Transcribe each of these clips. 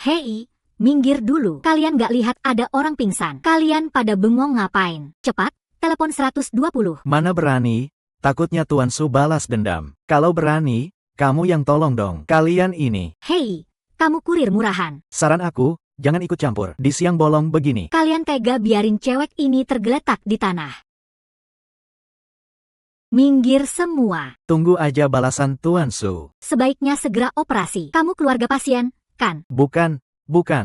Hei, minggir dulu. Kalian gak lihat ada orang pingsan? Kalian pada bengong ngapain? Cepat, telepon 120. Mana berani, takutnya Tuan Su balas dendam. Kalau berani, kamu yang tolong dong. Kalian ini. Hei, kamu kurir murahan. Saran aku, jangan ikut campur di siang bolong begini. Kalian tega biarin cewek ini tergeletak di tanah. Minggir semua. Tunggu aja balasan Tuan Su. Sebaiknya segera operasi. Kamu keluarga pasien, kan? Bukan.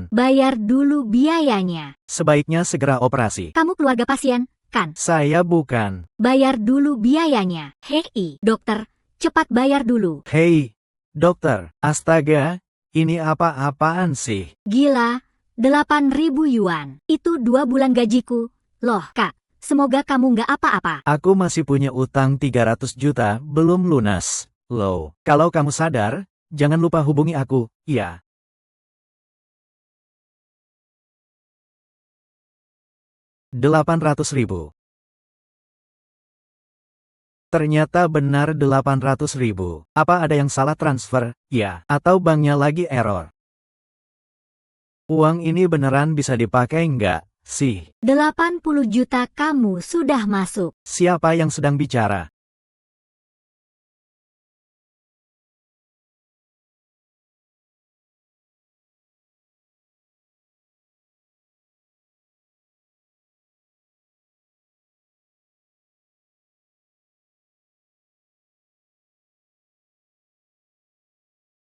Bayar dulu biayanya. Sebaiknya segera operasi. Kamu keluarga pasien, kan? Saya bukan. Bayar dulu biayanya. Hei, dokter, cepat bayar dulu. Hei, dokter, astaga, ini apa-apaan sih? Gila, 8.000 yuan. Itu 2 bulan gajiku. Loh, Kak, semoga kamu nggak apa-apa. Aku masih punya utang 300 juta, belum lunas. Loh, kalau kamu sadar, jangan lupa hubungi aku, ya. $800.000. Ternyata benar 800.000. Apa ada yang salah transfer, ya? Atau banknya lagi error? Uang ini beneran bisa dipakai nggak sih? 80 juta kamu sudah masuk. Siapa yang sedang bicara?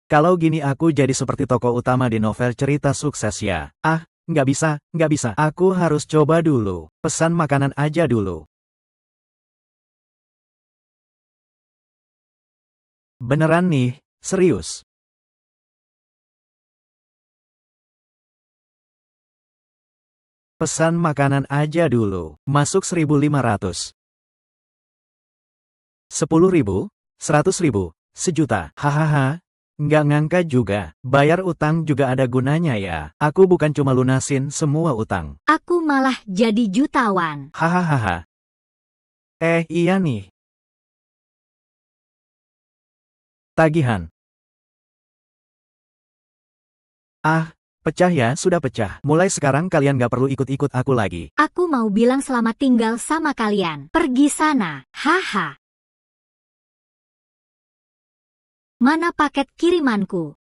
Kalau gini aku jadi seperti tokoh utama di novel cerita sukses ya. Ah, nggak bisa. Aku harus coba dulu. Pesan makanan aja dulu. Beneran nih, serius. Pesan makanan aja dulu. Masuk 1.500. 10.000, 100.000, sejuta. Hahaha. Nggak ngangka juga. Bayar utang juga ada gunanya ya. Aku bukan cuma lunasin semua utang. Aku malah jadi jutawan. Hahaha. Iya nih. Tagihan. Ah, pecah ya, sudah pecah. Mulai sekarang kalian nggak perlu ikut-ikut aku lagi. Aku mau bilang selamat tinggal sama kalian. Pergi sana. Haha. Mana paket kirimanku?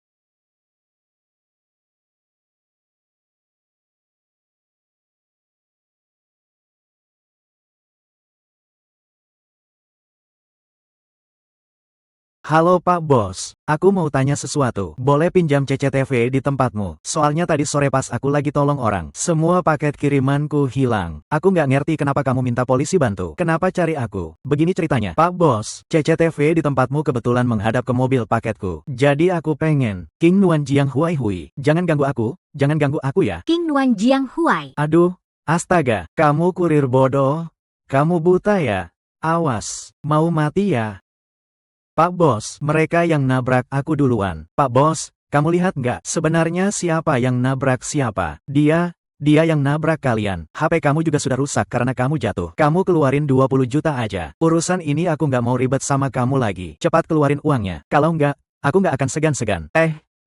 Halo Pak Bos, aku mau tanya sesuatu. Boleh pinjam CCTV di tempatmu? Soalnya tadi sore pas aku lagi tolong orang, semua paket kirimanku hilang. Aku nggak ngerti kenapa kamu minta polisi bantu. Kenapa cari aku? Begini ceritanya. Pak Bos, CCTV di tempatmu kebetulan menghadap ke mobil paketku. Jadi aku pengen. King Nuan Jiang Huai Hui. Jangan ganggu aku ya. King Nuan Jiang Huai. Aduh, astaga, kamu kurir bodoh. Kamu buta ya? Awas, mau mati ya? Pak Bos, mereka yang nabrak aku duluan. Pak Bos, kamu lihat nggak? Sebenarnya siapa yang nabrak siapa? Dia yang nabrak kalian. HP kamu juga sudah rusak karena kamu jatuh. Kamu keluarin 20 juta aja. Urusan ini aku nggak mau ribet sama kamu lagi. Cepat keluarin uangnya. Kalau nggak, aku nggak akan segan-segan.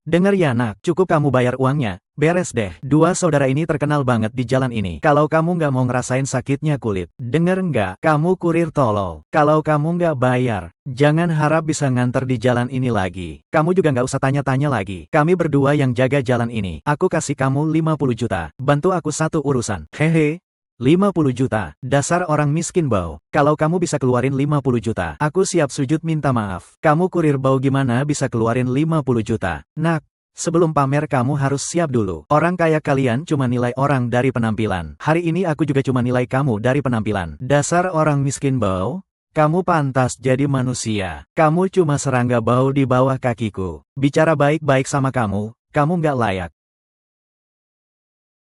Dengar ya nak, cukup kamu bayar uangnya. Beres deh. Dua saudara ini terkenal banget di jalan ini. Kalau kamu nggak mau ngerasain sakitnya kulit, denger nggak? Kamu kurir tolol. Kalau kamu nggak bayar, jangan harap bisa nganter di jalan ini lagi. Kamu juga nggak usah tanya-tanya lagi. Kami berdua yang jaga jalan ini. Aku kasih kamu 50 juta. Bantu aku satu urusan. Hehe. 50 juta. Dasar orang miskin bau. Kalau kamu bisa keluarin 50 juta, aku siap sujud minta maaf. Kamu kurir bau gimana bisa keluarin 50 juta? Nak, sebelum pamer kamu harus siap dulu. Orang kaya kalian cuma nilai orang dari penampilan. Hari ini aku juga cuma nilai kamu dari penampilan. Dasar orang miskin bau. Kamu pantas jadi manusia. Kamu cuma serangga bau di bawah kakiku. Bicara baik-baik sama kamu nggak layak.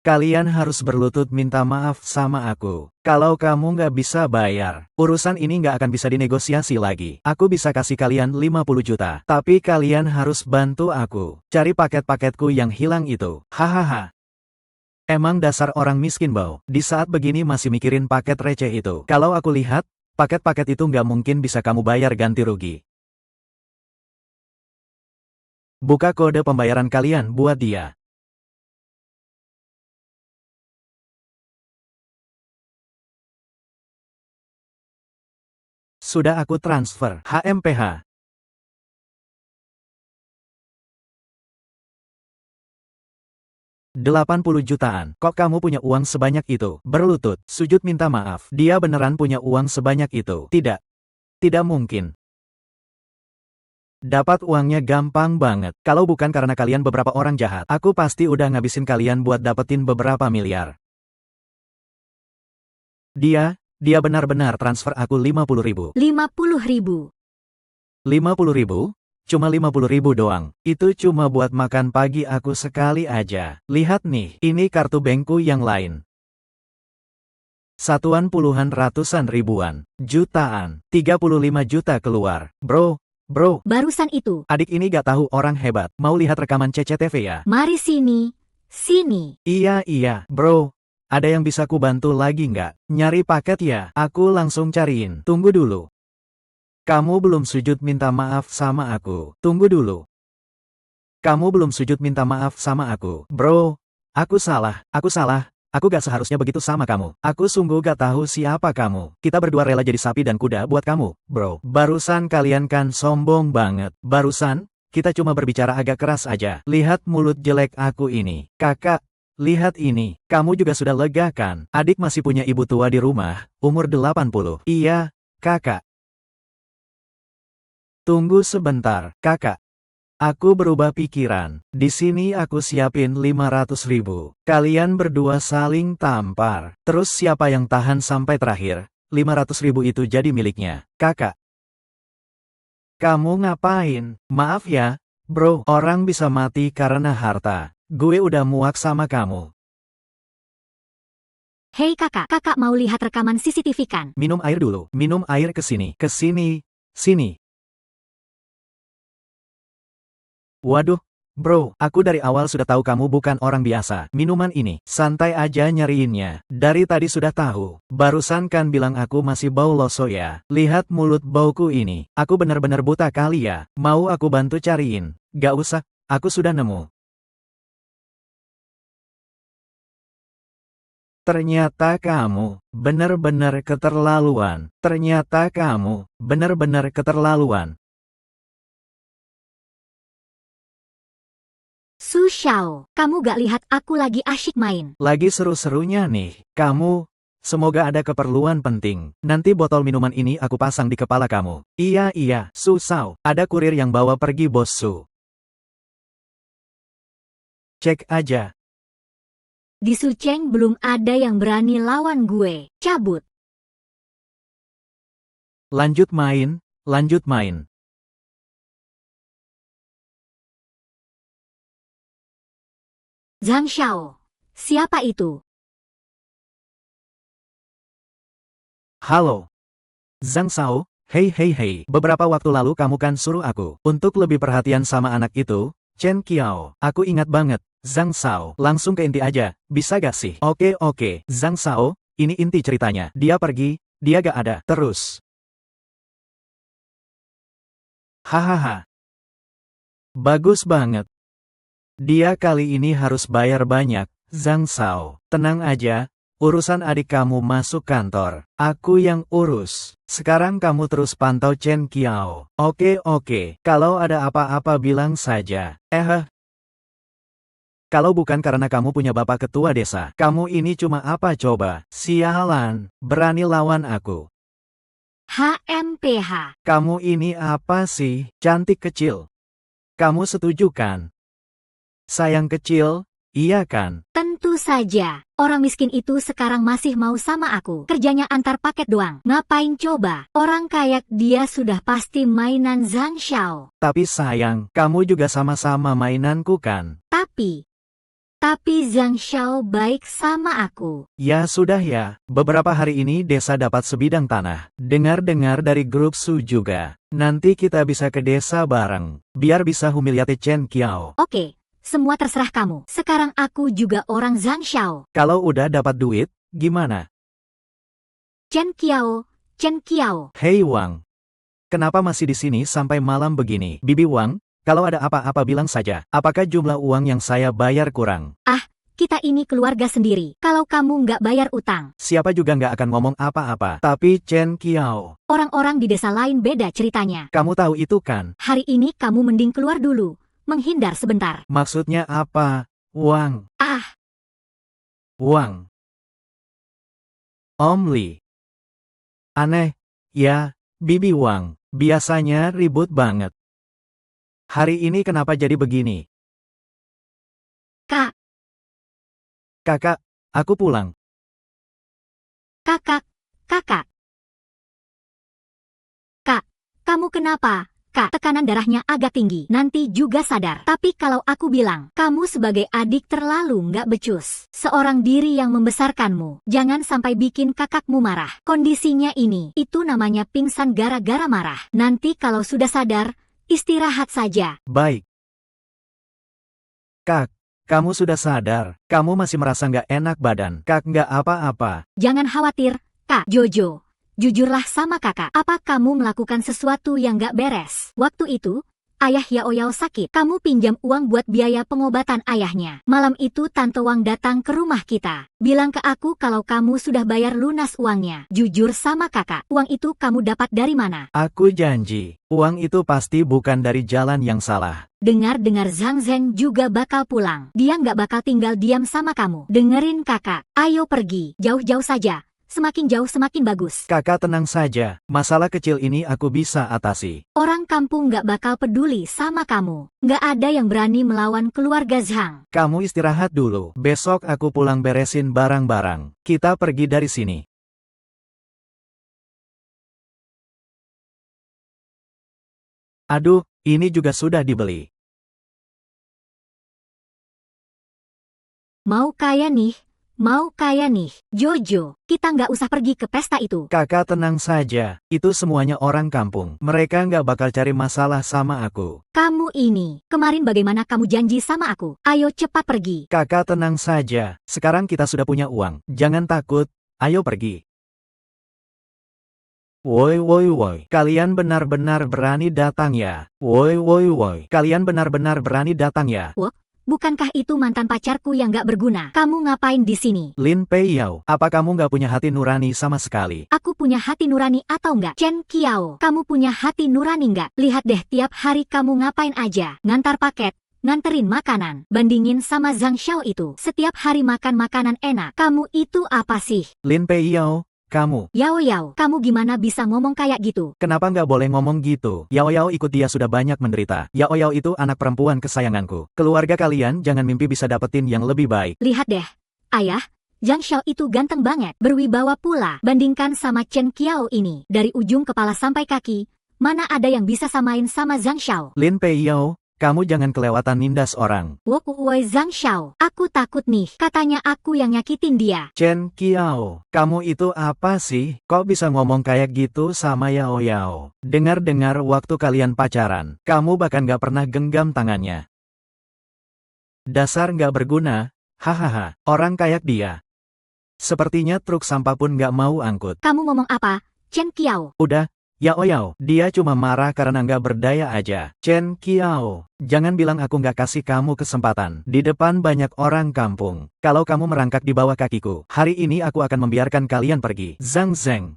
Kalian harus berlutut minta maaf sama aku. Kalau kamu nggak bisa bayar, urusan ini nggak akan bisa dinegosiasi lagi. Aku bisa kasih kalian 50 juta. Tapi kalian harus bantu aku cari paket-paketku yang hilang itu. Hahaha. Emang dasar orang miskin bau. Di saat begini masih mikirin paket receh itu. Kalau aku lihat, paket-paket itu nggak mungkin bisa kamu bayar ganti rugi. Buka kode pembayaran kalian buat dia. sudah aku transfer. HMPH. $80 jutaan. Kok kamu punya uang sebanyak itu? Berlutut, sujud minta maaf. Dia beneran punya uang sebanyak itu? Tidak. Tidak mungkin. Dapat uangnya gampang banget. Kalau bukan karena kalian beberapa orang jahat, aku pasti udah ngabisin kalian buat dapetin beberapa miliar. Dia benar-benar transfer aku 50.000. 50.000. 50.000? Cuma 50.000 doang. Itu cuma buat makan pagi aku sekali aja. Lihat nih, ini kartu bankku yang lain. Satuan puluhan ratusan ribuan. Jutaan. 35 juta keluar. Bro. Barusan itu. Adik ini gak tahu orang hebat. Mau lihat rekaman CCTV ya? Mari sini. Sini. Iya. Bro. Ada yang bisa ku bantu lagi nggak? Nyari paket ya? Aku langsung cariin. Tunggu dulu. Kamu belum sujud minta maaf sama aku. Tunggu dulu. Kamu belum sujud minta maaf sama aku. Bro, aku salah. Aku gak seharusnya begitu sama kamu. Aku sungguh gak tahu siapa kamu. Kita berdua rela jadi sapi dan kuda buat kamu, bro. Barusan kalian kan sombong banget. Barusan, kita cuma berbicara agak keras aja. Lihat mulut jelek aku ini. Kakak, lihat ini. Kamu juga sudah lega kan? Adik masih punya ibu tua di rumah, umur 80. Iya, kakak. Tunggu sebentar, kakak. Aku berubah pikiran. Di sini aku siapin 500.000. Kalian berdua saling tampar. Terus siapa yang tahan sampai terakhir? 500.000 itu jadi miliknya. Kakak. Kamu ngapain? Maaf ya, bro. Orang bisa mati karena harta. Gue udah muak sama kamu. Hei kakak, kakak mau lihat rekaman CCTV kan? Minum air dulu. Minum air kesini. Sini. Waduh, bro, aku dari awal sudah tahu kamu bukan orang biasa. Minuman ini, santai aja nyariinnya. Dari tadi sudah tahu. Barusan kan bilang aku masih bau loso ya. Lihat mulut bauku ini. Aku benar-benar buta kali ya. Mau aku bantu cariin? Gak usah, aku sudah nemu. Ternyata kamu benar-benar keterlaluan. Su Xiao, kamu gak lihat aku lagi asyik main? Lagi seru-serunya nih. Kamu, semoga ada keperluan penting. Nanti botol minuman ini aku pasang di kepala kamu. Iya, Su Xiao, ada kurir yang bawa pergi bos Su. Cek aja. Di Sucheng belum ada yang berani lawan gue. Cabut. Lanjut main. Zhang Xiao, siapa itu? Halo. Zhang Xiao, hei. Beberapa waktu lalu kamu kan suruh aku untuk lebih perhatian sama anak itu, Chen Qiao. Aku ingat banget. Zhang Xiao, langsung ke inti aja, bisa gak sih? Oke. Zhang Xiao, ini inti ceritanya. Dia pergi, dia gak ada. Terus. Hahaha. Bagus banget. Dia kali ini harus bayar banyak. Zhang Xiao, tenang aja. Urusan adik kamu masuk kantor. Aku yang urus. Sekarang kamu terus pantau Chen Qiao. Oke. Kalau ada apa-apa bilang saja. Kalau bukan karena kamu punya bapak ketua desa, kamu ini cuma apa coba? Sialan, berani lawan aku. HMPH. Kamu ini apa sih? Cantik kecil. Kamu setuju kan? Sayang kecil, iya kan? Tentu saja. Orang miskin itu sekarang masih mau sama aku. Kerjanya antar paket doang. Ngapain coba? Orang kayak dia sudah pasti mainan Zhang Xiao. Tapi sayang, kamu juga sama-sama mainanku kan? Tapi Zhang Xiao baik sama aku. Ya sudah ya, beberapa hari ini desa dapat sebidang tanah. Dengar-dengar dari grup Su juga. Nanti kita bisa ke desa bareng. Biar bisa humiliate Chen Qiao. Oke, semua terserah kamu. Sekarang aku juga orang Zhang Xiao. Kalau udah dapat duit, gimana? Chen Qiao. Hei Wang. Kenapa masih di sini sampai malam begini? Bibi Wang, kalau ada apa-apa bilang saja. Apakah jumlah uang yang saya bayar kurang? Kita ini keluarga sendiri. Kalau kamu nggak bayar utang, Siapa juga nggak akan ngomong apa-apa. Tapi Chen Qiao, orang-orang di desa lain beda ceritanya. kamu tahu itu kan? Hari ini kamu mending keluar dulu, menghindar sebentar. Maksudnya apa? Wang. Ah, Wang. Om Li. Aneh, ya, Bibi Wang. Biasanya ribut banget. Hari ini kenapa jadi begini? Kak, Kakak, aku pulang. kakak, kakak. Kak, kamu kenapa? Kak, tekanan darahnya agak tinggi, nanti juga sadar. Tapi kalau aku bilang, kamu sebagai adik terlalu nggak becus. Seorang diri yang membesarkanmu, jangan sampai bikin kakakmu marah. Kondisinya ini, itu namanya pingsan gara-gara marah. Nanti kalau sudah sadar, istirahat saja. Baik. Kak, kamu sudah sadar. Kamu masih merasa nggak enak badan. Kak nggak apa-apa. Jangan khawatir, Kak Jojo. Jujurlah sama kakak, apa kamu melakukan sesuatu yang gak beres? Waktu itu, ayah Yao Yao sakit. Kamu pinjam uang buat biaya pengobatan ayahnya. Malam itu Tante Wang datang ke rumah kita. Bilang ke aku kalau kamu sudah bayar lunas uangnya. Jujur sama kakak, uang itu kamu dapat dari mana? Aku janji, uang itu pasti bukan dari jalan yang salah. Dengar-dengar Zhang Zheng juga bakal pulang. Dia gak bakal tinggal diam sama kamu. Dengerin kakak, ayo pergi, jauh-jauh saja. Semakin jauh semakin bagus. Kakak tenang saja, masalah kecil ini aku bisa atasi. Orang kampung gak bakal peduli sama kamu. Gak ada yang berani melawan keluarga Zhang. Kamu istirahat dulu, besok aku pulang beresin barang-barang. Kita pergi dari sini. Aduh, ini juga sudah dibeli. Mau kaya nih. Mau kaya nih, Jojo, kita nggak usah pergi ke pesta itu. Kakak tenang saja, itu semuanya orang kampung. Mereka nggak bakal cari masalah sama aku. Kamu ini, kemarin bagaimana kamu janji sama aku? Ayo cepat pergi. Kakak tenang saja, sekarang kita sudah punya uang. Jangan takut, ayo pergi. Woi woi woi, kalian benar-benar berani datang ya. Woi woi woi, kalian benar-benar berani datang ya. Bukankah itu mantan pacarku yang gak berguna? Kamu ngapain di sini? Lin Pei Yao, apa kamu nggak punya hati nurani sama sekali? Aku punya hati nurani atau enggak? Chen Qiao, kamu punya hati nurani enggak? Lihat deh tiap hari kamu ngapain aja? Ngantar paket, nganterin makanan. Bandingin sama Zhang Xiao itu. Setiap hari makan makanan enak. Kamu itu apa sih? Lin Pei Yao, kamu. Yao Yao, kamu gimana bisa ngomong kayak gitu? Kenapa nggak boleh ngomong gitu? Yao Yao ikut dia sudah banyak menderita. Yao Yao itu anak perempuan kesayanganku. Keluarga kalian jangan mimpi bisa dapetin yang lebih baik. Lihat deh, ayah, Zhang Xiao itu ganteng banget, berwibawa pula. Bandingkan sama Chen Qiao ini, dari ujung kepala sampai kaki, mana ada yang bisa samain sama Zhang Xiao? Lin Pei Yao, kamu jangan kelewatan nindas orang. Woi Zhang Xiao, aku takut nih, katanya aku yang nyakitin dia. Chen Qiao, kamu itu apa sih? Kok bisa ngomong kayak gitu sama Yao Yao? Dengar-dengar waktu kalian pacaran, kamu bahkan gak pernah genggam tangannya. Dasar gak berguna, hahaha, orang kayak dia. Sepertinya truk sampah pun gak mau angkut. Kamu ngomong apa, Chen Qiao? Udah, Yao Yao, dia cuma marah karena nggak berdaya aja. Chen Qiao, jangan bilang aku nggak kasih kamu kesempatan. Di depan banyak orang kampung. Kalau kamu merangkak di bawah kakiku, hari ini aku akan membiarkan kalian pergi. Zhang Zheng.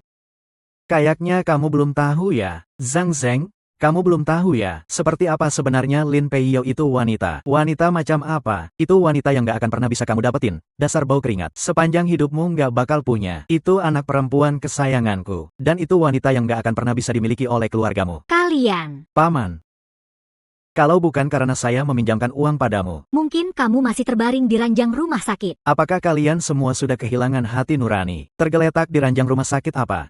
Kayaknya kamu belum tahu ya. Zhang Zheng, kamu belum tahu ya, seperti apa sebenarnya Lin Pei Yao itu wanita. Wanita macam apa? Itu wanita yang gak akan pernah bisa kamu dapetin. Dasar bau keringat. Sepanjang hidupmu gak bakal punya. Itu anak perempuan kesayanganku. Dan itu wanita yang gak akan pernah bisa dimiliki oleh keluargamu. Kalian. Paman. Kalau bukan karena saya meminjamkan uang padamu, Mungkin kamu masih terbaring di ranjang rumah sakit. apakah kalian semua sudah kehilangan hati nurani? Tergeletak di ranjang rumah sakit apa?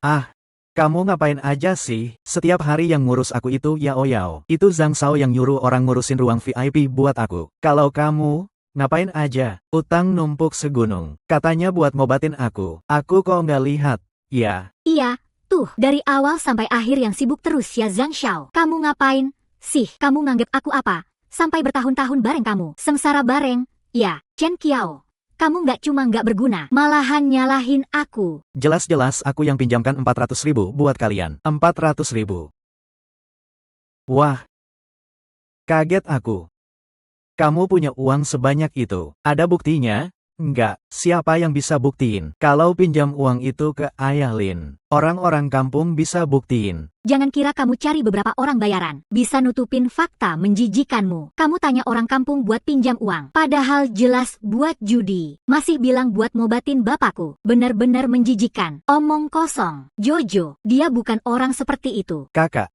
Kamu ngapain aja sih? Setiap hari yang ngurus aku itu Yao Yao. Itu Zhang Shao yang nyuruh orang ngurusin ruang VIP buat aku. Kalau kamu, ngapain aja? Utang numpuk segunung. Katanya buat ngobatin aku. Aku kok nggak lihat. Ya, Iya, tuh, dari awal sampai akhir yang sibuk terus ya Zhang Xiao. Kamu ngapain? Sih, kamu nganggep aku apa? Sampai bertahun-tahun bareng kamu. Sengsara bareng. Ya, Chen Qiao. Kamu nggak berguna, malahan nyalahin aku. jelas-jelas aku yang pinjamkan 400.000 buat kalian. 400.000. Wah, kaget aku. Kamu punya uang sebanyak itu. Ada buktinya? Enggak, siapa yang bisa buktiin? Kalau pinjam uang itu ke Ayah Lin, orang-orang kampung bisa buktiin. Jangan kira kamu cari beberapa orang bayaran, bisa nutupin fakta menjijikanmu. Kamu tanya orang kampung buat pinjam uang, padahal jelas buat judi. Masih bilang buat ngobatin bapakku. Bener-bener menjijikan. Omong kosong. Jojo, dia bukan orang seperti itu. Kakak,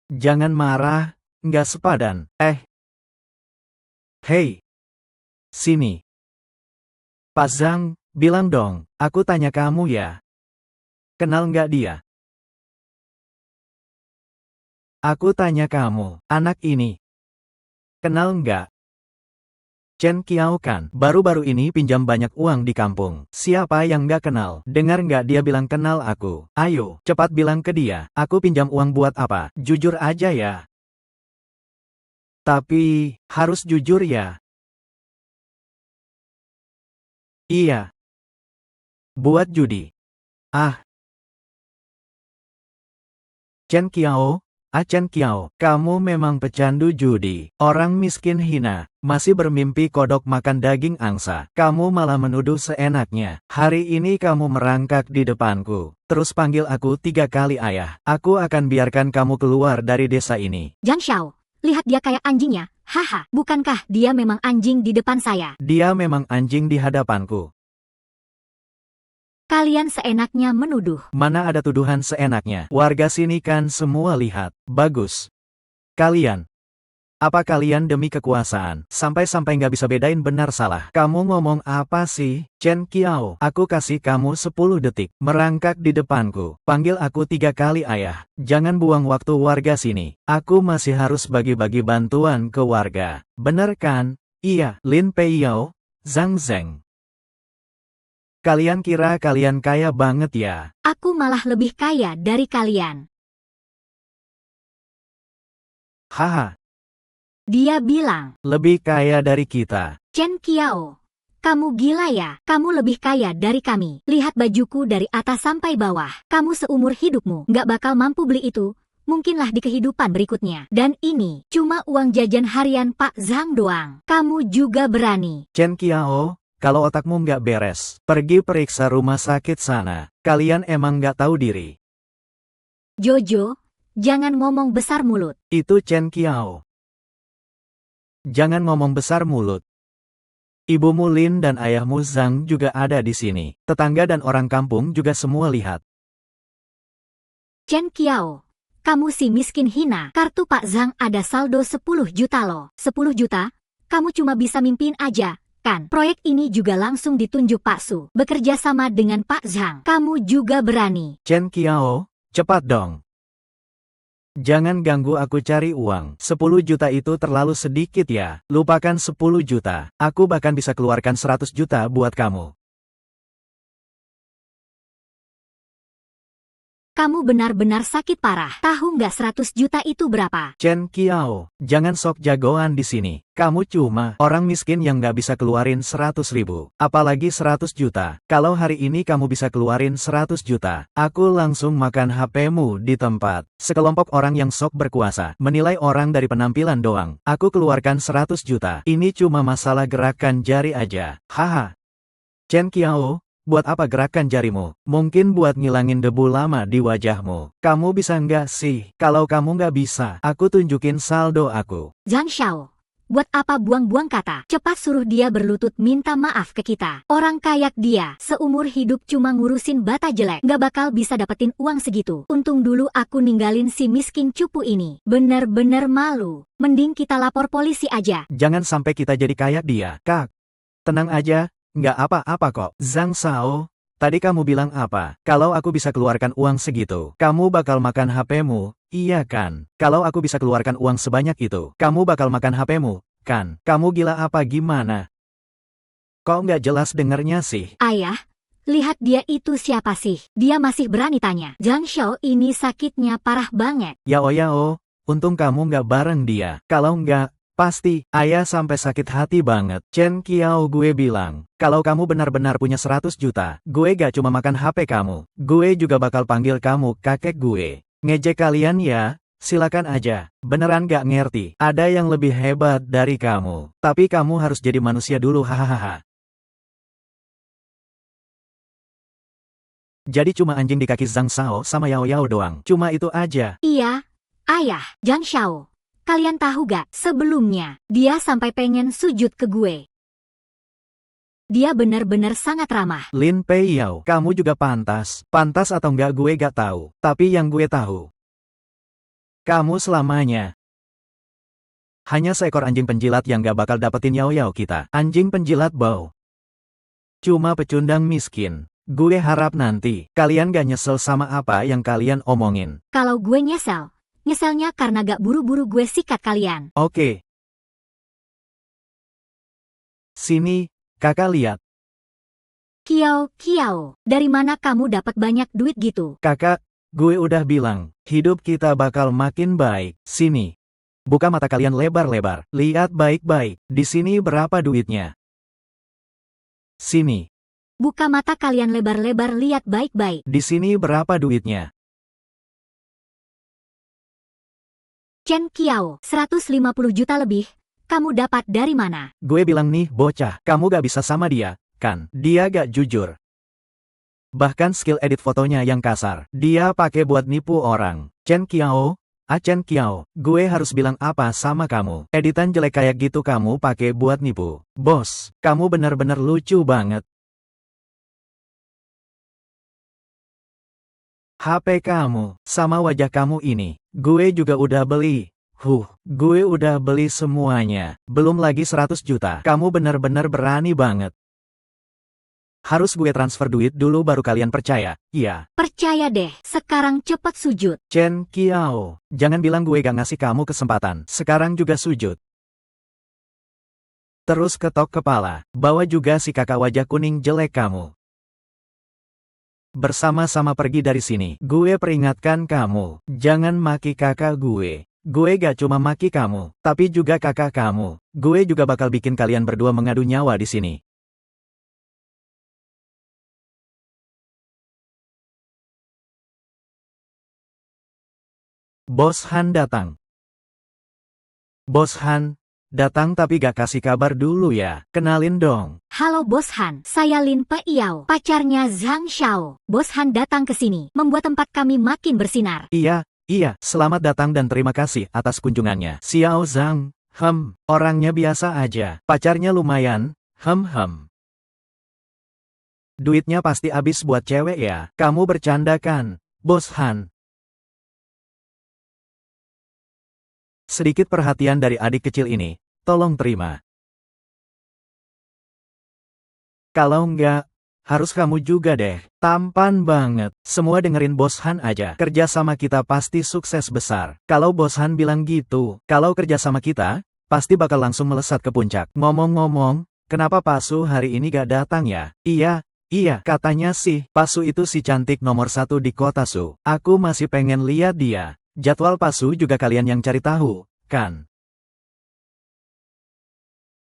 jangan marah, nggak sepadan. Hei, sini. Pak Zhang, bilang dong, aku tanya kamu ya. Kenal nggak dia? Aku tanya kamu, anak ini. Kenal nggak? Chen Qiao kan, baru-baru ini pinjam banyak uang di kampung. Siapa yang nggak kenal? Dengar nggak dia bilang kenal aku? Ayo, cepat bilang ke dia, aku pinjam uang buat apa? Jujur aja ya. Tapi, harus jujur ya. Iya. Buat judi. Chen Qiao, Chen Qiao, kamu memang pecandu judi. Orang miskin hina, masih bermimpi kodok makan daging angsa. Kamu malah menuduh seenaknya. Hari ini kamu merangkak di depanku, terus panggil aku 3 kali ayah. Aku akan biarkan kamu keluar dari desa ini. Zhang Xiao, lihat dia kayak anjingnya. Haha, bukankah dia memang anjing di depan saya? Dia memang anjing di hadapanku. Kalian seenaknya menuduh. Mana ada tuduhan seenaknya? Warga sini kan semua lihat. Bagus. Kalian. Apa kalian demi kekuasaan, sampai-sampai nggak bisa bedain benar salah? Kamu ngomong apa sih? Chen Qiao, aku kasih kamu 10 detik. Merangkak di depanku. Panggil aku 3 kali ayah. Jangan buang waktu warga sini. Aku masih harus bagi-bagi bantuan ke warga. Bener kan? Iya. Lin Peiyao, Zhang Zheng. Kalian kira kalian kaya banget ya? Aku malah lebih kaya dari kalian. Haha. Dia bilang, Lebih kaya dari kita. Chen Qiao, kamu gila ya? Kamu lebih kaya dari kami. Lihat bajuku dari atas sampai bawah. Kamu seumur hidupmu nggak bakal mampu beli itu. Mungkinlah di kehidupan berikutnya. Dan ini cuma uang jajan harian Pak Zhang doang. Kamu juga berani. Chen Qiao, kalau otakmu nggak beres, pergi periksa rumah sakit sana. Kalian emang nggak tahu diri. Jojo, jangan ngomong besar mulut. Itu Chen Qiao. Jangan ngomong besar mulut. Ibumu Lin dan ayahmu Zhang juga ada di sini. Tetangga dan orang kampung juga semua lihat. Chen Qiao, kamu si miskin hina. Kartu Pak Zhang ada saldo 10 juta loh. 10 juta? Kamu cuma bisa mimpiin aja, kan? Proyek ini juga langsung ditunjuk Pak Su. Bekerja sama dengan Pak Zhang. Kamu juga berani. Chen Qiao, cepat dong. Jangan ganggu aku cari uang. 10 juta itu terlalu sedikit ya. Lupakan 10 juta. Aku bahkan bisa keluarkan 100 juta buat kamu. Kamu benar-benar sakit parah. Tahu nggak 100 juta itu berapa? Chen Qiao, jangan sok jagoan di sini. Kamu cuma orang miskin yang nggak bisa keluarin 100 ribu. Apalagi 100 juta. Kalau hari ini kamu bisa keluarin 100 juta, aku langsung makan HP-mu di tempat. Sekelompok orang yang sok berkuasa, menilai orang dari penampilan doang. Aku keluarkan 100 juta. Ini cuma masalah gerakan jari aja. Haha. Chen Qiao, buat apa gerakan jarimu? Mungkin buat ngilangin debu lama di wajahmu. Kamu bisa nggak sih? Kalau kamu nggak bisa, aku tunjukin saldo aku. Zhang Xiao, buat apa buang-buang kata? Cepat suruh dia berlutut minta maaf ke kita. Orang kayak dia, seumur hidup cuma ngurusin bata jelek. Nggak bakal bisa dapetin uang segitu. Untung dulu aku ninggalin si miskin cupu ini. Bener-bener malu. Mending kita lapor polisi aja. Jangan sampai kita jadi kayak dia. Kak, tenang aja. Nggak apa-apa kok. Zhang Xiao, tadi kamu bilang apa? Kalau aku bisa keluarkan uang segitu, kamu bakal makan HP-mu, iya kan? Kalau aku bisa keluarkan uang sebanyak itu, kamu bakal makan HP-mu, kan? Kamu gila apa gimana? Kok nggak jelas dengernya sih? Ayah, lihat dia itu siapa sih? Dia masih berani tanya. Zhang Xiao ini sakitnya parah banget. Yao, untung kamu nggak bareng dia. Kalau nggak, pasti, ayah sampai sakit hati banget. Chen Qiao, gue bilang, kalau kamu benar-benar punya 100 juta, gue gak cuma makan HP kamu, gue juga bakal panggil kamu kakek gue. Ngejek kalian ya, silakan aja. Beneran gak ngerti, ada yang lebih hebat dari kamu. Tapi kamu harus jadi manusia dulu, hahaha. Jadi cuma anjing di kaki Zhang Shao sama Yao Yao doang. Cuma itu aja. Iya, ayah, Zhang Shao. Kalian tahu gak, sebelumnya, dia sampai pengen sujud ke gue. Dia benar-benar sangat ramah. Lin Pei Yao, kamu juga pantas. Pantas atau enggak gue gak tahu. Tapi yang gue tahu, kamu selamanya hanya seekor anjing penjilat yang gak bakal dapetin Yao Yao kita. Anjing penjilat bau. Cuma pecundang miskin. Gue harap nanti kalian gak nyesel sama apa yang kalian omongin. Kalau gue nyesel, nyeselnya karena gak buru-buru gue sikat kalian. Oke. Sini, kakak lihat. Kiao, dari mana kamu dapat banyak duit gitu? Kakak, gue udah bilang, hidup kita bakal makin baik. Sini. Buka mata kalian lebar-lebar. Lihat baik-baik. Di sini berapa duitnya? Sini. Buka mata kalian lebar-lebar, lihat baik-baik. Di sini berapa duitnya? Chen Kiao, 150 juta lebih. Kamu dapat dari mana? Gue bilang nih, bocah, kamu gak bisa sama dia, kan? Dia gak jujur. Bahkan skill edit fotonya yang kasar. Dia pakai buat nipu orang. Chen Kiao, Chen Kiao, gue harus bilang apa sama kamu? Editan jelek kayak gitu kamu pakai buat nipu. Bos, kamu benar-benar lucu banget. HP kamu, sama wajah kamu ini, gue juga udah beli. Gue udah beli semuanya. Belum lagi 100 juta. Kamu benar-benar berani banget. Harus gue transfer duit dulu baru kalian percaya, iya. Percaya deh, sekarang cepet sujud. Chen Kiao, jangan bilang gue gak ngasih kamu kesempatan. Sekarang juga sujud. Terus ketok kepala, bawa juga si kakak wajah kuning jelek kamu. Bersama-sama pergi dari sini. Gue peringatkan kamu, jangan maki kakak gue. Gue gak cuma maki kamu, tapi juga kakak kamu. Gue juga bakal bikin kalian berdua mengadu nyawa di sini. Bos Han datang. Bos Han datang tapi gak kasih kabar dulu ya. Kenalin dong. Halo Bos Han, saya Lin Pei Yao, pacarnya Zhang Shao. Bos Han datang ke sini, membuat tempat kami makin bersinar. Iya, selamat datang dan terima kasih atas kunjungannya. Xiao Zhang, orangnya biasa aja. Pacarnya lumayan, Duitnya pasti habis buat cewek ya. Kamu bercanda kan, Bos Han? Sedikit perhatian dari adik kecil ini, tolong terima. Kalau enggak, harus kamu juga deh. Tampan banget. Semua dengerin Bos Han aja. Kerja sama kita pasti sukses besar. Kalau Bos Han bilang gitu, kalau kerja sama kita, pasti bakal langsung melesat ke puncak. Ngomong-ngomong, kenapa Pak Su hari ini gak datang ya? Iya, katanya sih, Pak Su itu si cantik nomor 1 di kota Su. Aku masih pengen lihat dia. Jadwal Pak Su juga kalian yang cari tahu, kan?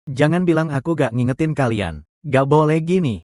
Jangan bilang aku gak ngingetin kalian. Gak boleh gini.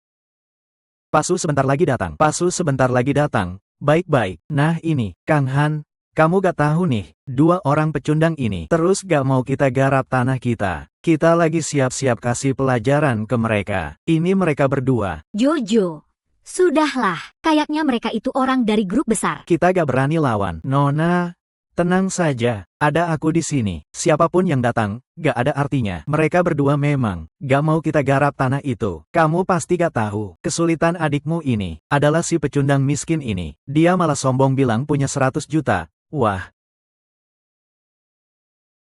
Pak Su sebentar lagi datang. Pak Su sebentar lagi datang. Baik-baik. Nah ini, Kang Han. Kamu gak tahu nih, 2 orang pecundang ini terus gak mau kita garap tanah kita. Kita lagi siap-siap kasih pelajaran ke mereka. Ini mereka berdua. Jojo, sudahlah, kayaknya mereka itu orang dari grup besar. Kita gak berani lawan. Nona, tenang saja, ada aku di sini. Siapapun yang datang, gak ada artinya. Mereka berdua memang gak mau kita garap tanah itu. Kamu pasti gak tahu, kesulitan adikmu ini adalah si pecundang miskin ini. Dia malah sombong bilang punya 100 juta. Wah.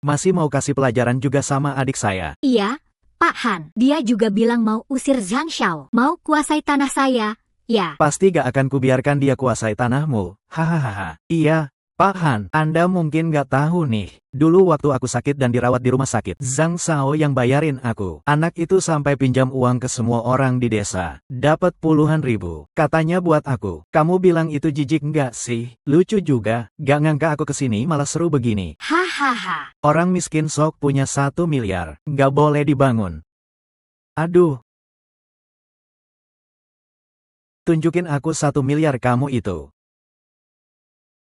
Masih mau kasih pelajaran juga sama adik saya. Iya, Pak Han. Dia juga bilang mau usir Zhang Shao. Mau kuasai tanah saya. Ya. Pasti gak akan kubiarkan dia kuasai tanahmu. Hahaha. Iya, Pak Han, Anda mungkin gak tahu nih. Dulu waktu aku sakit dan dirawat di rumah sakit, Zhang Shao yang bayarin aku. Anak itu sampai pinjam uang ke semua orang di desa. Dapat puluhan ribu. Katanya buat aku. Kamu bilang itu jijik nggak sih? Lucu juga. Gak ngangka aku kesini malah seru begini. Hahaha. Orang miskin sok punya 1 miliar. Gak boleh dibangun. Aduh. Tunjukin aku 1 miliar kamu itu.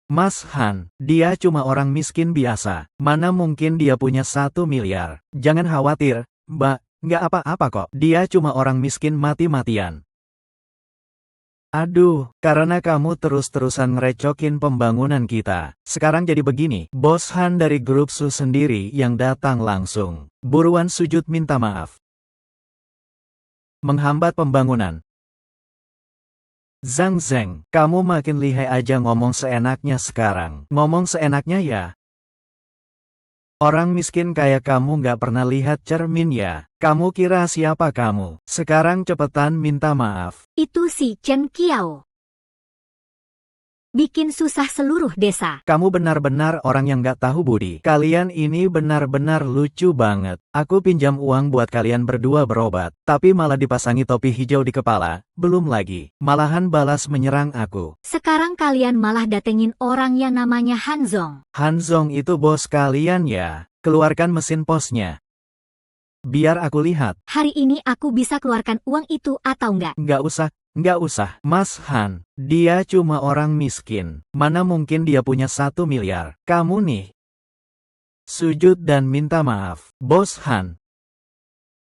Mas Han, dia cuma orang miskin biasa. Mana mungkin dia punya 1 miliar. Jangan khawatir, Mbak, nggak apa-apa kok. Dia cuma orang miskin mati-matian. Aduh, karena kamu terus-terusan ngerecokin pembangunan kita. Sekarang jadi begini, Bos Han dari grup Su sendiri yang datang langsung. Buruan sujud minta maaf. Menghambat pembangunan. Zhang Zeng, kamu makin lihai aja ngomong seenaknya sekarang. Ngomong seenaknya ya? Orang miskin kayak kamu nggak pernah lihat cermin ya? Kamu kira siapa kamu? Sekarang cepetan minta maaf. Itu si Chen Qiao. Bikin susah seluruh desa. Kamu benar-benar orang yang nggak tahu budi. Kalian ini benar-benar lucu banget. Aku pinjam uang buat kalian berdua berobat, tapi malah dipasangi topi hijau di kepala. Belum lagi, malahan balas menyerang aku. Sekarang kalian malah datengin orang yang namanya Han Zong. Han Zong itu bos kalian ya? Keluarkan mesin posnya. Biar aku lihat. Hari ini aku bisa keluarkan uang itu atau enggak? Nggak usah, Mas Han. Dia cuma orang miskin. Mana mungkin dia punya 1 miliar. Kamu nih. Sujud dan minta maaf. Bos Han.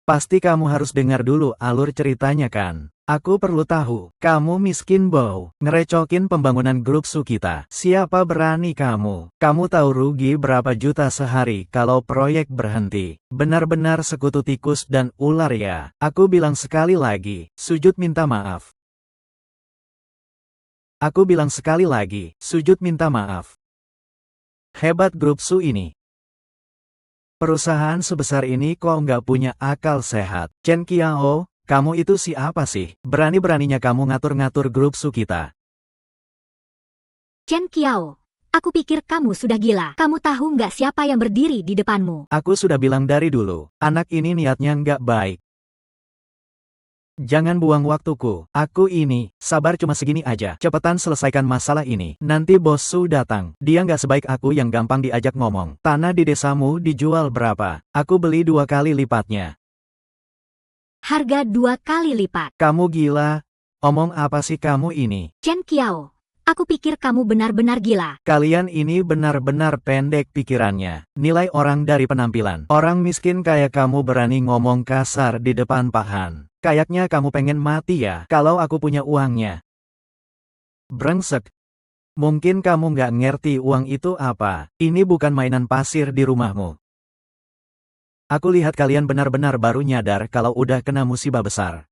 Pasti kamu harus dengar dulu alur ceritanya kan? Aku perlu tahu. Kamu miskin Bow. Ngerecokin pembangunan grup Su kita. Siapa berani kamu? Kamu tahu rugi berapa juta sehari kalau proyek berhenti? Benar-benar sekutu tikus dan ular ya. Aku bilang sekali lagi. Sujud minta maaf. Aku bilang sekali lagi, sujud minta maaf. Hebat grup Su ini. Perusahaan sebesar ini kok nggak punya akal sehat. Chen Qiao, kamu itu siapa sih? Berani-beraninya kamu ngatur-ngatur grup Su kita. Chen Qiao, aku pikir kamu sudah gila. Kamu tahu nggak siapa yang berdiri di depanmu? Aku sudah bilang dari dulu, anak ini niatnya nggak baik. Jangan buang waktuku. Aku ini, sabar cuma segini aja. Cepetan selesaikan masalah ini. Nanti bos Su datang. Dia nggak sebaik aku yang gampang diajak ngomong. Tanah di desamu dijual berapa? Aku beli 2 kali lipatnya. Harga 2 kali lipat. Kamu gila? Omong apa sih kamu ini? Chen Qiao, aku pikir kamu benar-benar gila. Kalian ini benar-benar pendek pikirannya. Nilai orang dari penampilan. Orang miskin kayak kamu berani ngomong kasar di depan Pak Han. Kayaknya kamu pengen mati ya, kalau aku punya uangnya. Brengsek. Mungkin kamu nggak ngerti uang itu apa. Ini bukan mainan pasir di rumahmu. Aku lihat kalian benar-benar baru nyadar kalau udah kena musibah besar.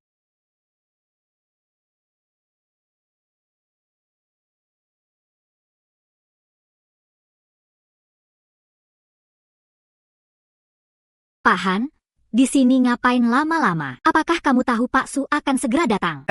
Pak Han, di sini ngapain lama-lama? Apakah kamu tahu Pak Su akan segera datang?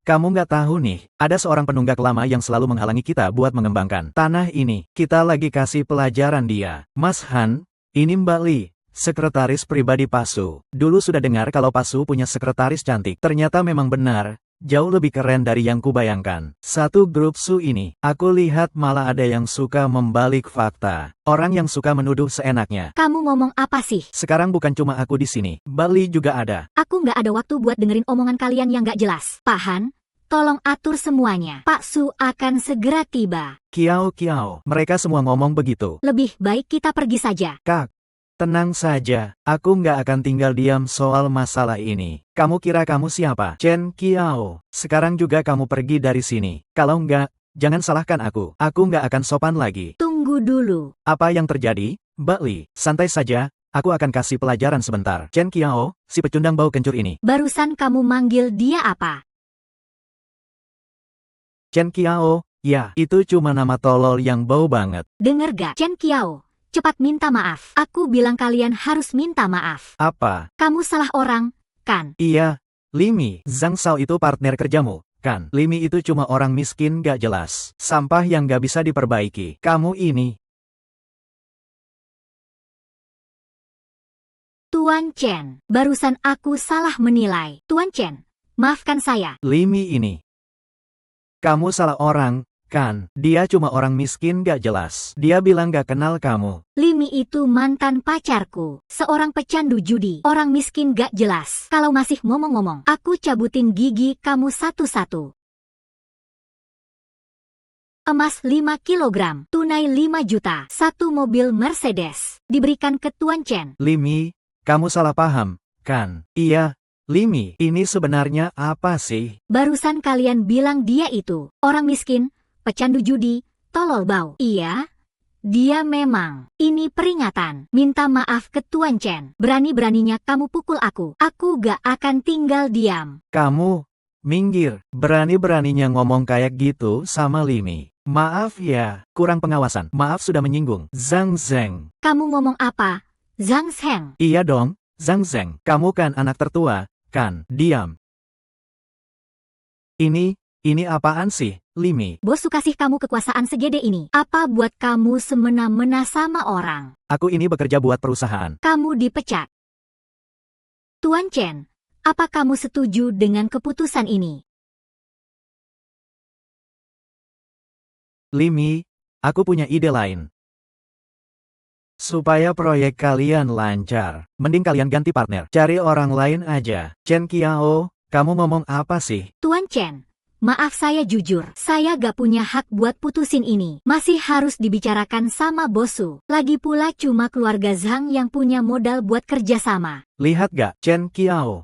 Kamu nggak tahu nih, ada seorang penunggak lama yang selalu menghalangi kita buat mengembangkan tanah ini. Kita lagi kasih pelajaran dia. Mas Han, ini Mbak Li, sekretaris pribadi Pak Su. Dulu sudah dengar kalau Pak Su punya sekretaris cantik. Ternyata memang benar. Jauh lebih keren dari yang kubayangkan. Satu grup Su ini, aku lihat malah ada yang suka membalik fakta. Orang yang suka menuduh seenaknya. Kamu ngomong apa sih? Sekarang bukan cuma aku di sini, Bali juga ada. Aku nggak ada waktu buat dengerin omongan kalian yang nggak jelas. Pak Han, tolong atur semuanya. Pak Su akan segera tiba. Kiao, mereka semua ngomong begitu. Lebih baik kita pergi saja. Kak, tenang saja, aku nggak akan tinggal diam soal masalah ini. Kamu kira kamu siapa? Chen Qiao, sekarang juga kamu pergi dari sini. Kalau nggak, jangan salahkan aku. Aku nggak akan sopan lagi. Tunggu dulu. Apa yang terjadi? Mbak Li, santai saja, aku akan kasih pelajaran sebentar. Chen Qiao, si pecundang bau kencur ini. Barusan kamu manggil dia apa? Chen Qiao, ya, itu cuma nama tolol yang bau banget. Dengar gak? Chen Qiao, cepat minta maaf. Aku bilang kalian harus minta maaf. Apa? Kamu salah orang, kan? Iya, Limi, Zhang Shao itu partner kerjamu, kan? Limi itu cuma orang miskin gak jelas. Sampah yang gak bisa diperbaiki. Kamu ini. Tuan Chen, barusan aku salah menilai. Tuan Chen, maafkan saya. Limi ini. Kamu salah orang, kan? Dia cuma orang miskin gak jelas. Dia bilang gak kenal kamu. Limi itu mantan pacarku. Seorang pecandu judi. Orang miskin gak jelas. Kalau masih ngomong-ngomong, aku cabutin gigi kamu satu-satu. Emas 5 kilogram, tunai 5 juta, 1 mobil Mercedes. Diberikan ke Tuan Chen. Limi, kamu salah paham, kan? Iya, Limi, ini sebenarnya apa sih? Barusan kalian bilang dia itu orang miskin, pecandu judi, tolol bau. Iya, dia memang. Ini peringatan. Minta maaf ke Tuan Chen. Berani-beraninya kamu pukul aku. Aku gak akan tinggal diam. Kamu, minggir. Berani-beraninya ngomong kayak gitu sama Limi. Maaf ya, kurang pengawasan. Maaf sudah menyinggung. Zhang Zheng. Kamu ngomong apa? Zhang Zheng. Iya dong, Zhang Zheng. Kamu kan anak tertua, kan? Diam. Ini apaan sih, Limi? Bosku kasih kamu kekuasaan segede ini. Apa buat kamu semena-mena sama orang? Aku ini bekerja buat perusahaan. Kamu dipecat. Tuan Chen, apa kamu setuju dengan keputusan ini? Limi, aku punya ide lain. Supaya proyek kalian lancar, mending kalian ganti partner. Cari orang lain aja. Chen Qiao, kamu ngomong apa sih? Tuan Chen, maaf saya jujur. Saya gak punya hak buat putusin ini. Masih harus dibicarakan sama bosu. Lagi pula cuma keluarga Zhang yang punya modal buat kerjasama. Lihat gak, Chen Qiao?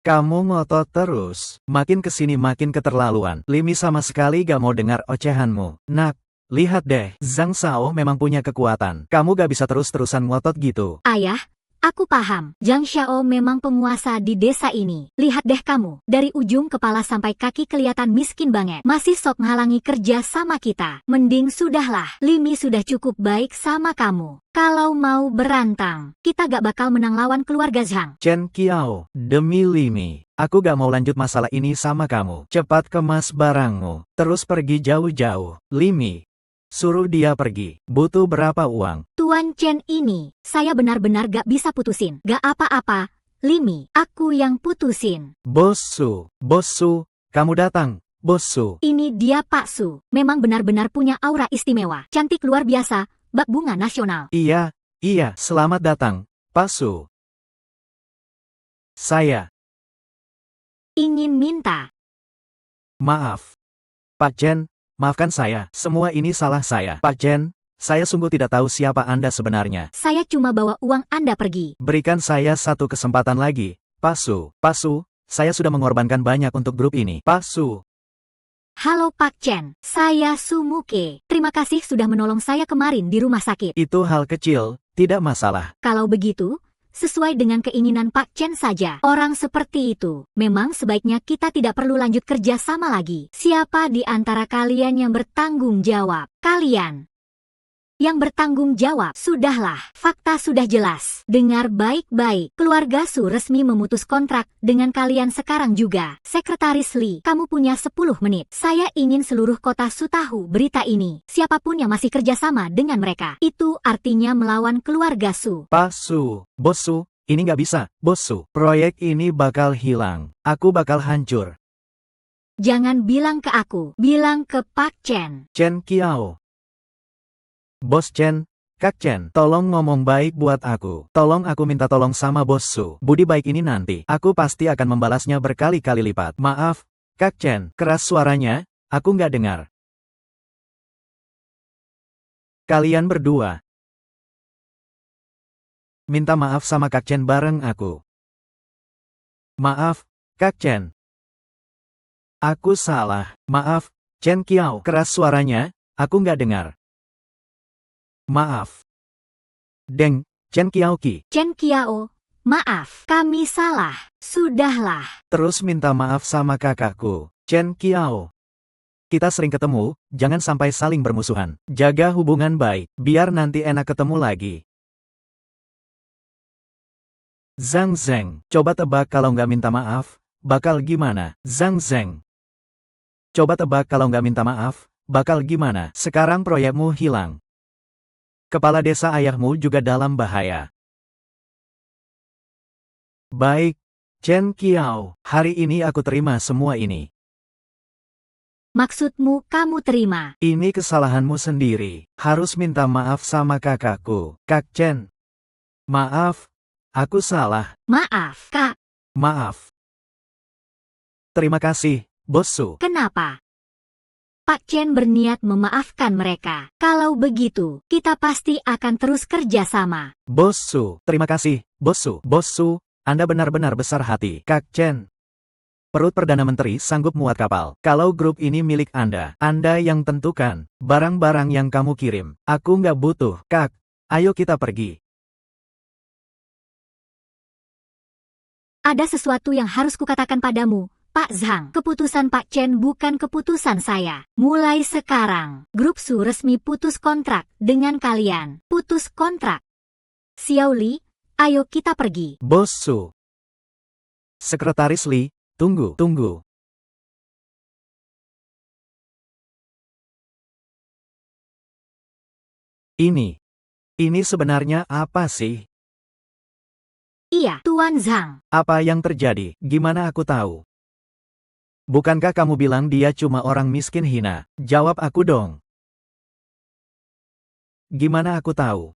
Kamu ngotot terus. Makin kesini makin keterlaluan. Limi sama sekali gak mau dengar ocehanmu. Nak, lihat deh, Zhang Shao memang punya kekuatan. Kamu gak bisa terus-terusan ngotot gitu. Ayah, aku paham. Zhang Xiao memang penguasa di desa ini. Lihat deh kamu, dari ujung kepala sampai kaki kelihatan miskin banget. Masih sok menghalangi kerja sama kita. Mending sudahlah, Limi sudah cukup baik sama kamu. Kalau mau berantang, kita gak bakal menang lawan keluarga Zhang. Chen Qiao, demi Limi, aku gak mau lanjut masalah ini sama kamu. Cepat kemas barangmu, terus pergi jauh-jauh. Limi, suruh dia pergi. Butuh berapa uang? Tuan Chen ini, saya benar-benar gak bisa putusin. Gak apa-apa, Limi, aku yang putusin. Bosu, kamu datang. Bosu. Ini dia Pak Su, memang benar-benar punya aura istimewa. Cantik luar biasa, bak bunga nasional. Iya, selamat datang, Pak Su. Saya ingin minta. Maaf. Pak Chen, maafkan saya, semua ini salah saya. Pak Chen, saya sungguh tidak tahu siapa Anda sebenarnya. Saya cuma bawa uang Anda pergi. Berikan saya satu kesempatan lagi, Pak Su. Pak Su, saya sudah mengorbankan banyak untuk grup ini. Pak Su. Halo Pak Chen, saya Su Muke. Terima kasih sudah menolong saya kemarin di rumah sakit. Itu hal kecil, tidak masalah. Kalau begitu, sesuai dengan keinginan Pak Chen saja. Orang seperti itu, memang sebaiknya kita tidak perlu lanjut kerja sama lagi. Siapa di antara kalian yang bertanggung jawab? Kalian yang bertanggung jawab. Sudahlah, fakta sudah jelas. Dengar baik-baik, keluarga Su resmi memutus kontrak dengan kalian sekarang juga. Sekretaris Li, kamu punya 10 menit. Saya ingin seluruh kota Su tahu berita ini. Siapapun yang masih kerjasama dengan mereka, itu artinya melawan keluarga Su. Pak Su, Bos Su, ini nggak bisa, Bos Su. Proyek ini bakal hilang. Aku bakal hancur. Jangan bilang ke aku, bilang ke Pak Chen. Chen Qiao. Bos Chen, Kak Chen, tolong ngomong baik buat aku. Tolong aku minta tolong sama Bos Su. Budi baik ini nanti, aku pasti akan membalasnya berkali-kali lipat. Maaf, Kak Chen, keras suaranya, aku nggak dengar. Kalian berdua. Minta maaf sama Kak Chen bareng aku. Maaf, Kak Chen. Aku salah. Maaf, Chen Qiao. Keras suaranya, aku nggak dengar. Maaf. Deng, Chen Qiaoqi. Chen Qiao, maaf, kami salah. Sudahlah. Terus minta maaf sama kakakku, Chen Qiao. Kita sering ketemu, jangan sampai saling bermusuhan. Jaga hubungan baik, biar nanti enak ketemu lagi. Zhang Zheng, coba tebak kalau nggak minta maaf, bakal gimana? Zhang Zheng. Coba tebak kalau nggak minta maaf, bakal gimana? Sekarang proyekmu hilang. Kepala desa ayahmu juga dalam bahaya. Baik, Chen Qiao, hari ini aku terima semua ini. Maksudmu kamu terima? Ini kesalahanmu sendiri, harus minta maaf sama kakakku, Kak Chen. Maaf, aku salah. Maaf, Kak. Maaf. Terima kasih, Bos Su. Kenapa? Pak Chen berniat memaafkan mereka. Kalau begitu, kita pasti akan terus kerja sama. Bos Su, terima kasih, Bos Su. Bos Su, Anda benar-benar besar hati, Kak Chen. Perut Perdana Menteri sanggup muat kapal. Kalau grup ini milik Anda yang tentukan barang-barang yang kamu kirim. Aku nggak butuh, Kak. Ayo kita pergi. Ada sesuatu yang harus kukatakan padamu, Pak Zhang. Keputusan Pak Chen bukan keputusan saya. Mulai sekarang, Grup Su resmi putus kontrak dengan kalian. Putus kontrak. Xiao Li, ayo kita pergi. Bos Su. Sekretaris Li, tunggu. Ini sebenarnya apa sih? Iya, Tuan Zhang. Apa yang terjadi? Gimana aku tahu? Bukankah kamu bilang dia cuma orang miskin hina? Jawab aku dong. Gimana aku tahu?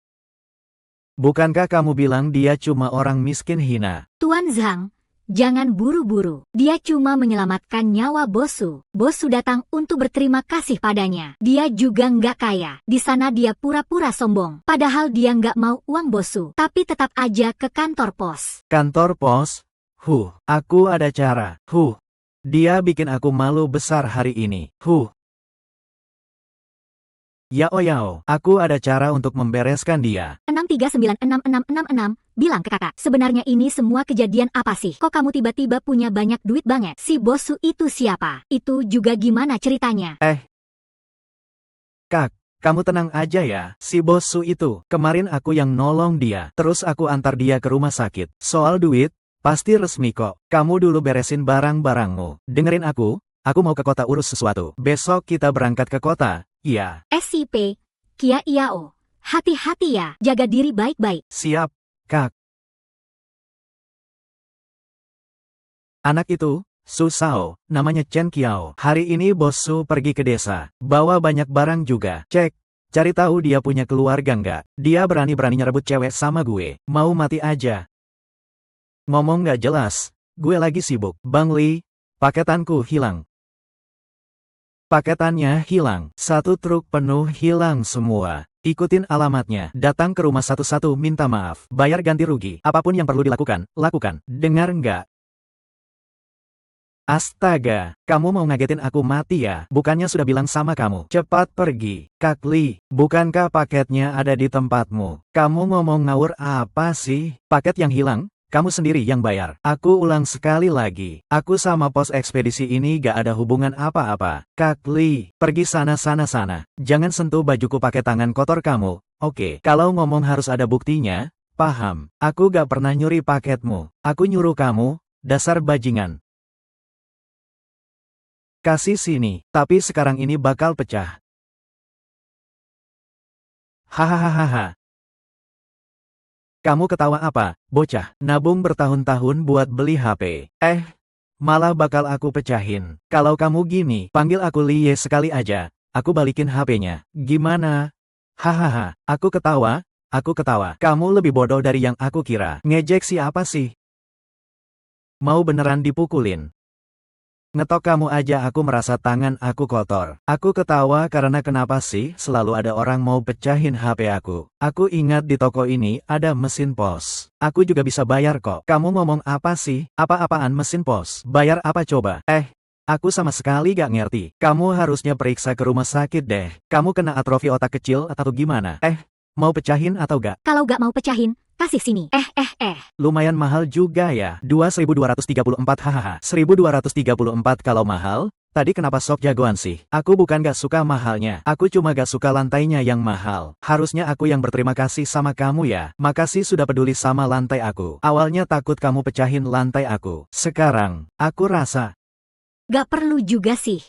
Bukankah kamu bilang dia cuma orang miskin hina? Tuan Zhang, jangan buru-buru. Dia cuma menyelamatkan nyawa Bosu. Bosu datang untuk berterima kasih padanya. Dia juga nggak kaya. Di sana dia pura-pura sombong. Padahal dia nggak mau uang Bosu. Tapi tetap aja ke kantor pos. Kantor pos? Aku ada cara. Dia bikin aku malu besar hari ini. Yao, aku ada cara untuk membereskan dia. 6396666, bilang ke kakak, sebenarnya ini semua kejadian apa sih? Kok kamu tiba-tiba punya banyak duit banget? Si Bosu itu siapa? Itu juga gimana ceritanya? Kak, kamu tenang aja ya. Si Bosu itu, kemarin aku yang nolong dia. Terus aku antar dia ke rumah sakit. Soal duit, pasti resmi kok. Kamu dulu beresin barang-barangmu. Dengerin aku mau ke kota urus sesuatu. Besok kita berangkat ke kota, iya. SCP, Kia Iao. Hati-hati ya, jaga diri baik-baik. Siap, Kak. Anak itu, Su Sao, namanya Chen Qiao. Hari ini Bos Su pergi ke desa. Bawa banyak barang juga. Cek, cari tahu dia punya keluarga nggak. Dia berani-beraninya rebut cewek sama gue. Mau mati aja. Ngomong nggak jelas. Gue lagi sibuk. Bang Li, paketanku hilang. Paketannya hilang. 1 truk penuh hilang semua. Ikutin alamatnya. Datang ke rumah satu-satu minta maaf. Bayar ganti rugi. Apapun yang perlu dilakukan, lakukan. Dengar nggak? Astaga, kamu mau ngagetin aku mati ya? Bukannya sudah bilang sama kamu. Cepat pergi. Kak Li, bukankah paketnya ada di tempatmu? Kamu ngomong ngawur apa sih? Paket yang hilang? Kamu sendiri yang bayar. Aku ulang sekali lagi. Aku sama pos ekspedisi ini gak ada hubungan apa-apa. Kak Li, pergi sana. Jangan sentuh bajuku pakai tangan kotor kamu. Oke, kalau ngomong harus ada buktinya. Paham. Aku gak pernah nyuri paketmu. Aku nyuruh kamu, dasar bajingan. Kasih sini, tapi sekarang ini bakal pecah. Hahaha. Kamu ketawa apa, bocah? Nabung bertahun-tahun buat beli HP. Malah bakal aku pecahin. Kalau kamu gini, panggil aku Liye sekali aja. Aku balikin HP-nya. Gimana? Hahaha, aku ketawa. Kamu lebih bodoh dari yang aku kira. Ngejek siapa sih? Mau beneran dipukulin? Ngetok kamu aja aku merasa tangan aku kotor. Aku ketawa karena kenapa sih selalu ada orang mau pecahin HP aku. Aku ingat di toko ini ada mesin pos. Aku juga bisa bayar kok. Kamu ngomong apa sih? Apa-apaan mesin pos? Bayar apa coba? Aku sama sekali gak ngerti. Kamu harusnya periksa ke rumah sakit deh. Kamu kena atrofi otak kecil atau gimana? Mau pecahin atau gak? Kalau gak mau pecahin, kasih sini. Lumayan mahal juga ya. 2.234 hahaha. 1.234 kalau mahal. Tadi kenapa sok jagoan sih? Aku bukan gak suka mahalnya. Aku cuma gak suka lantainya yang mahal. Harusnya aku yang berterima kasih sama kamu ya. Makasih sudah peduli sama lantai aku. Awalnya takut kamu pecahin lantai aku. Sekarang, aku rasa Gak perlu juga sih.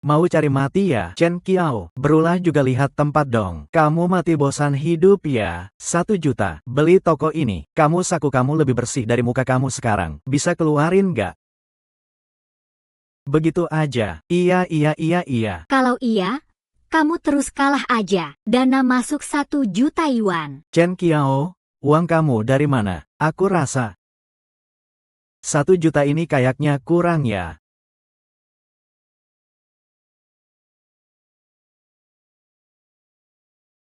mau cari mati ya, Chen Qiao? Berulah juga lihat tempat dong. Kamu mati bosan hidup ya? 1 juta. Beli toko ini. Saku kamu lebih bersih dari muka kamu sekarang. Bisa keluarin gak? Begitu aja. Iya. Kalau iya, kamu terus kalah aja. Dana masuk 1 juta yuan. Chen Qiao, uang kamu dari mana? Aku rasa 1 juta ini kayaknya kurang ya.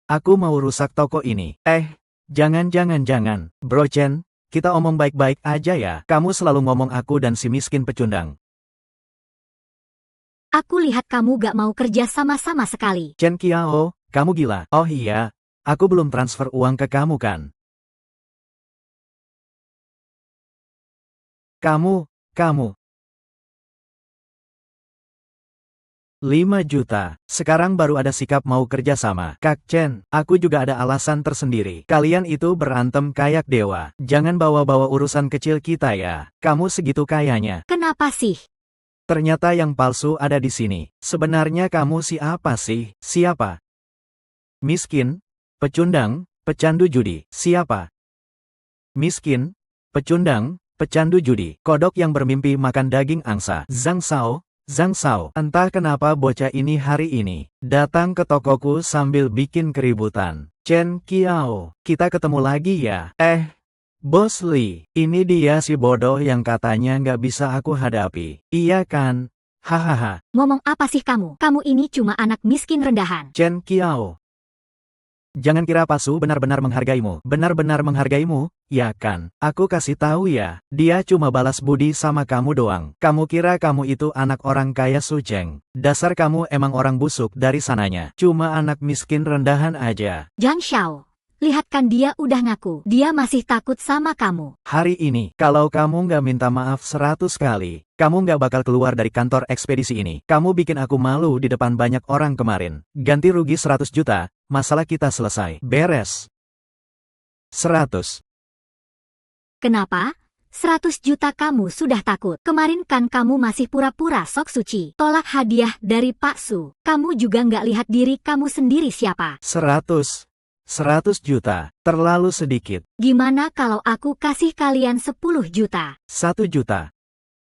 Aku mau rusak toko ini. Jangan. Bro Chen, kita omong baik-baik aja ya. Kamu selalu ngomong aku dan si miskin pecundang. Aku lihat kamu gak mau kerja sama-sama sekali. Chen Qiao, kamu gila. Oh iya, aku belum transfer uang ke kamu kan? Kamu. 5 juta. Sekarang baru ada sikap mau kerja sama. Kak Chen, aku juga ada alasan tersendiri. Kalian itu berantem kayak dewa. Jangan bawa-bawa urusan kecil kita ya. Kamu segitu kayanya. Kenapa sih? Ternyata yang palsu ada di sini. Sebenarnya kamu siapa sih? Siapa? Miskin? Pecundang? Pecandu judi? Siapa? Miskin? Pecundang? Pecandu judi? Kodok yang bermimpi makan daging angsa? Zhang Shao, entah kenapa bocah ini hari ini datang ke tokoku sambil bikin keributan. Chen Qiao, kita ketemu lagi ya? Bos Li, ini dia si bodoh yang katanya nggak bisa aku hadapi. Iya kan? Hahaha. Ngomong apa sih kamu? Kamu ini cuma anak miskin rendahan. Chen Qiao, jangan kira Pasu benar-benar menghargaimu. Benar-benar menghargaimu, ya kan? Aku kasih tahu ya, dia cuma balas budi sama kamu doang. Kamu kira kamu itu anak orang kaya Su Cheng. Dasar kamu emang orang busuk dari sananya. Cuma anak miskin rendahan aja. Zhang Shao, lihat kan dia udah ngaku. Dia masih takut sama kamu. Hari ini, kalau kamu nggak minta maaf 100 kali, kamu nggak bakal keluar dari kantor ekspedisi ini. Kamu bikin aku malu di depan banyak orang kemarin. Ganti rugi 100 juta, masalah kita selesai. Beres. 100. Kenapa? 100 juta kamu sudah takut. Kemarin kan kamu masih pura-pura sok suci. Tolak hadiah dari Pak Su. Kamu juga nggak lihat diri kamu sendiri siapa. 100 juta, terlalu sedikit. Gimana kalau aku kasih kalian 10 juta? 1 juta.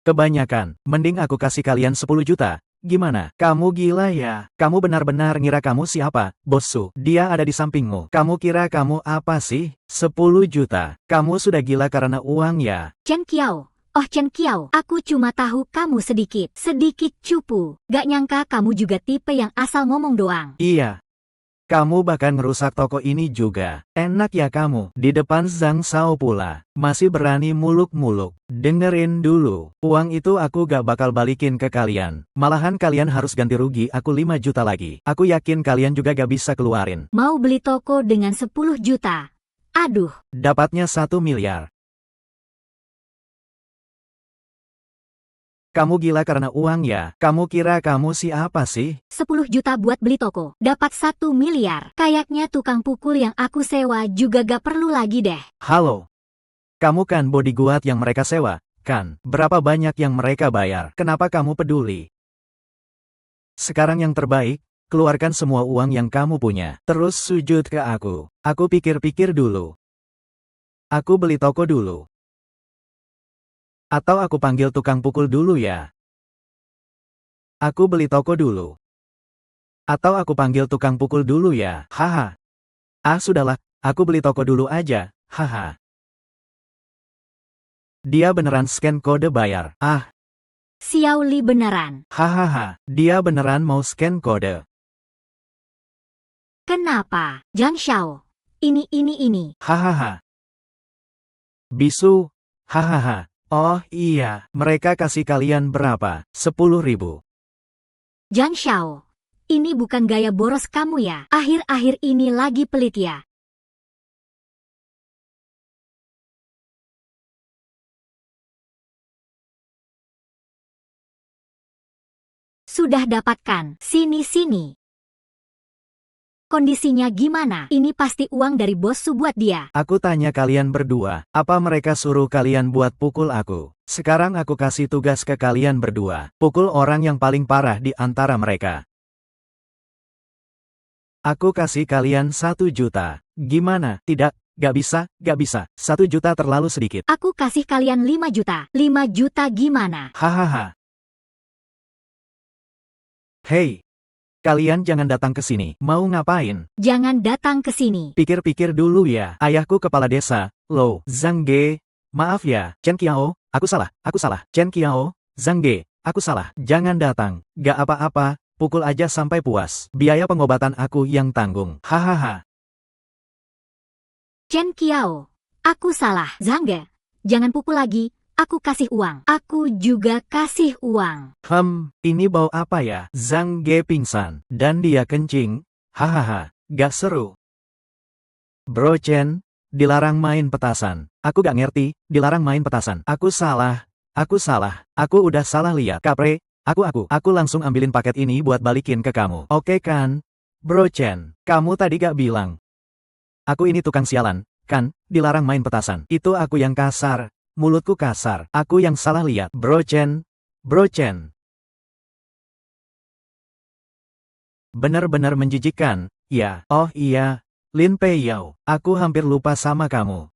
Kebanyakan, mending aku kasih kalian 10 juta. Gimana? Kamu gila ya? Kamu benar-benar ngira kamu siapa? Bos Su, dia ada di sampingmu. Kamu kira kamu apa sih? 10 juta. Kamu sudah gila karena uang ya? Chen Qiao. Oh Chen Qiao, aku cuma tahu kamu sedikit cupu. Gak nyangka kamu juga tipe yang asal ngomong doang. Iya. Kamu bahkan ngerusak toko ini juga. Enak ya kamu, di depan Zhang Shao pula. Masih berani muluk-muluk. Dengerin dulu, uang itu aku gak bakal balikin ke kalian. Malahan kalian harus ganti rugi aku 5 juta lagi. Aku yakin kalian juga gak bisa keluarin. Mau beli toko dengan 10 juta. Aduh. Dapatnya 1 miliar. Kamu gila karena uang ya? Kamu kira kamu siapa sih? 10 juta buat beli toko, dapat 1 miliar. Kayaknya tukang pukul yang aku sewa juga gak perlu lagi deh. Halo? Kamu kan bodyguard yang mereka sewa, kan? Berapa banyak yang mereka bayar? Kenapa kamu peduli? Sekarang yang terbaik, keluarkan semua uang yang kamu punya. Terus sujud ke aku. Aku pikir-pikir dulu. Aku beli toko dulu. Atau aku panggil tukang pukul dulu ya? Aku beli toko dulu. Atau aku panggil tukang pukul dulu ya? Haha. Sudahlah, aku beli toko dulu aja. Haha. Dia beneran scan kode bayar. Xiao Li beneran. Hahaha, dia beneran mau scan kode. Kenapa? Zhang Shao. Ini. Hahaha. Bisu. Hahaha. Oh iya, mereka kasih kalian berapa? 10.000. Zhang Shao. Ini bukan gaya boros kamu ya? Akhir-akhir ini lagi pelit ya? Sudah dapatkan. Sini. Kondisinya gimana? Ini pasti uang dari bos Su buat dia. Aku tanya kalian berdua, apa mereka suruh kalian buat pukul aku? Sekarang aku kasih tugas ke kalian berdua, pukul orang yang paling parah di antara mereka. Aku kasih kalian 1 juta. Gimana? Tidak, gak bisa. 1 juta terlalu sedikit. Aku kasih kalian 5 juta. 5 juta gimana? Hahaha. Hei, kalian jangan datang ke sini. Mau ngapain? Jangan datang ke sini. Pikir-pikir dulu ya. Ayahku kepala desa, Lo Zhang Ge. Maaf ya, Chen Qiao, aku salah. Chen Qiao, Zhang Ge, aku salah. Jangan datang. Gak apa-apa, pukul aja sampai puas. Biaya pengobatan aku yang tanggung. Hahaha. Chen Qiao, aku salah. Zhang Ge, jangan pukul lagi, aku kasih uang. Aku juga kasih uang. Ini bau apa ya? Zhang Ge pingsan, dan dia kencing. Hahaha, gak seru. Bro Chen, dilarang main petasan. Aku gak ngerti, dilarang main petasan. Aku salah. Aku udah salah lihat. Kapre, aku langsung ambilin paket ini buat balikin ke kamu. Oke kan? Bro Chen, kamu tadi gak bilang. Aku ini tukang sialan, kan? Dilarang main petasan. Itu aku yang kasar. Mulutku kasar. Aku yang salah lihat. Bro Chen. Benar-benar menjijikkan. Ya, oh iya. Lin Pei Yao, aku hampir lupa sama kamu.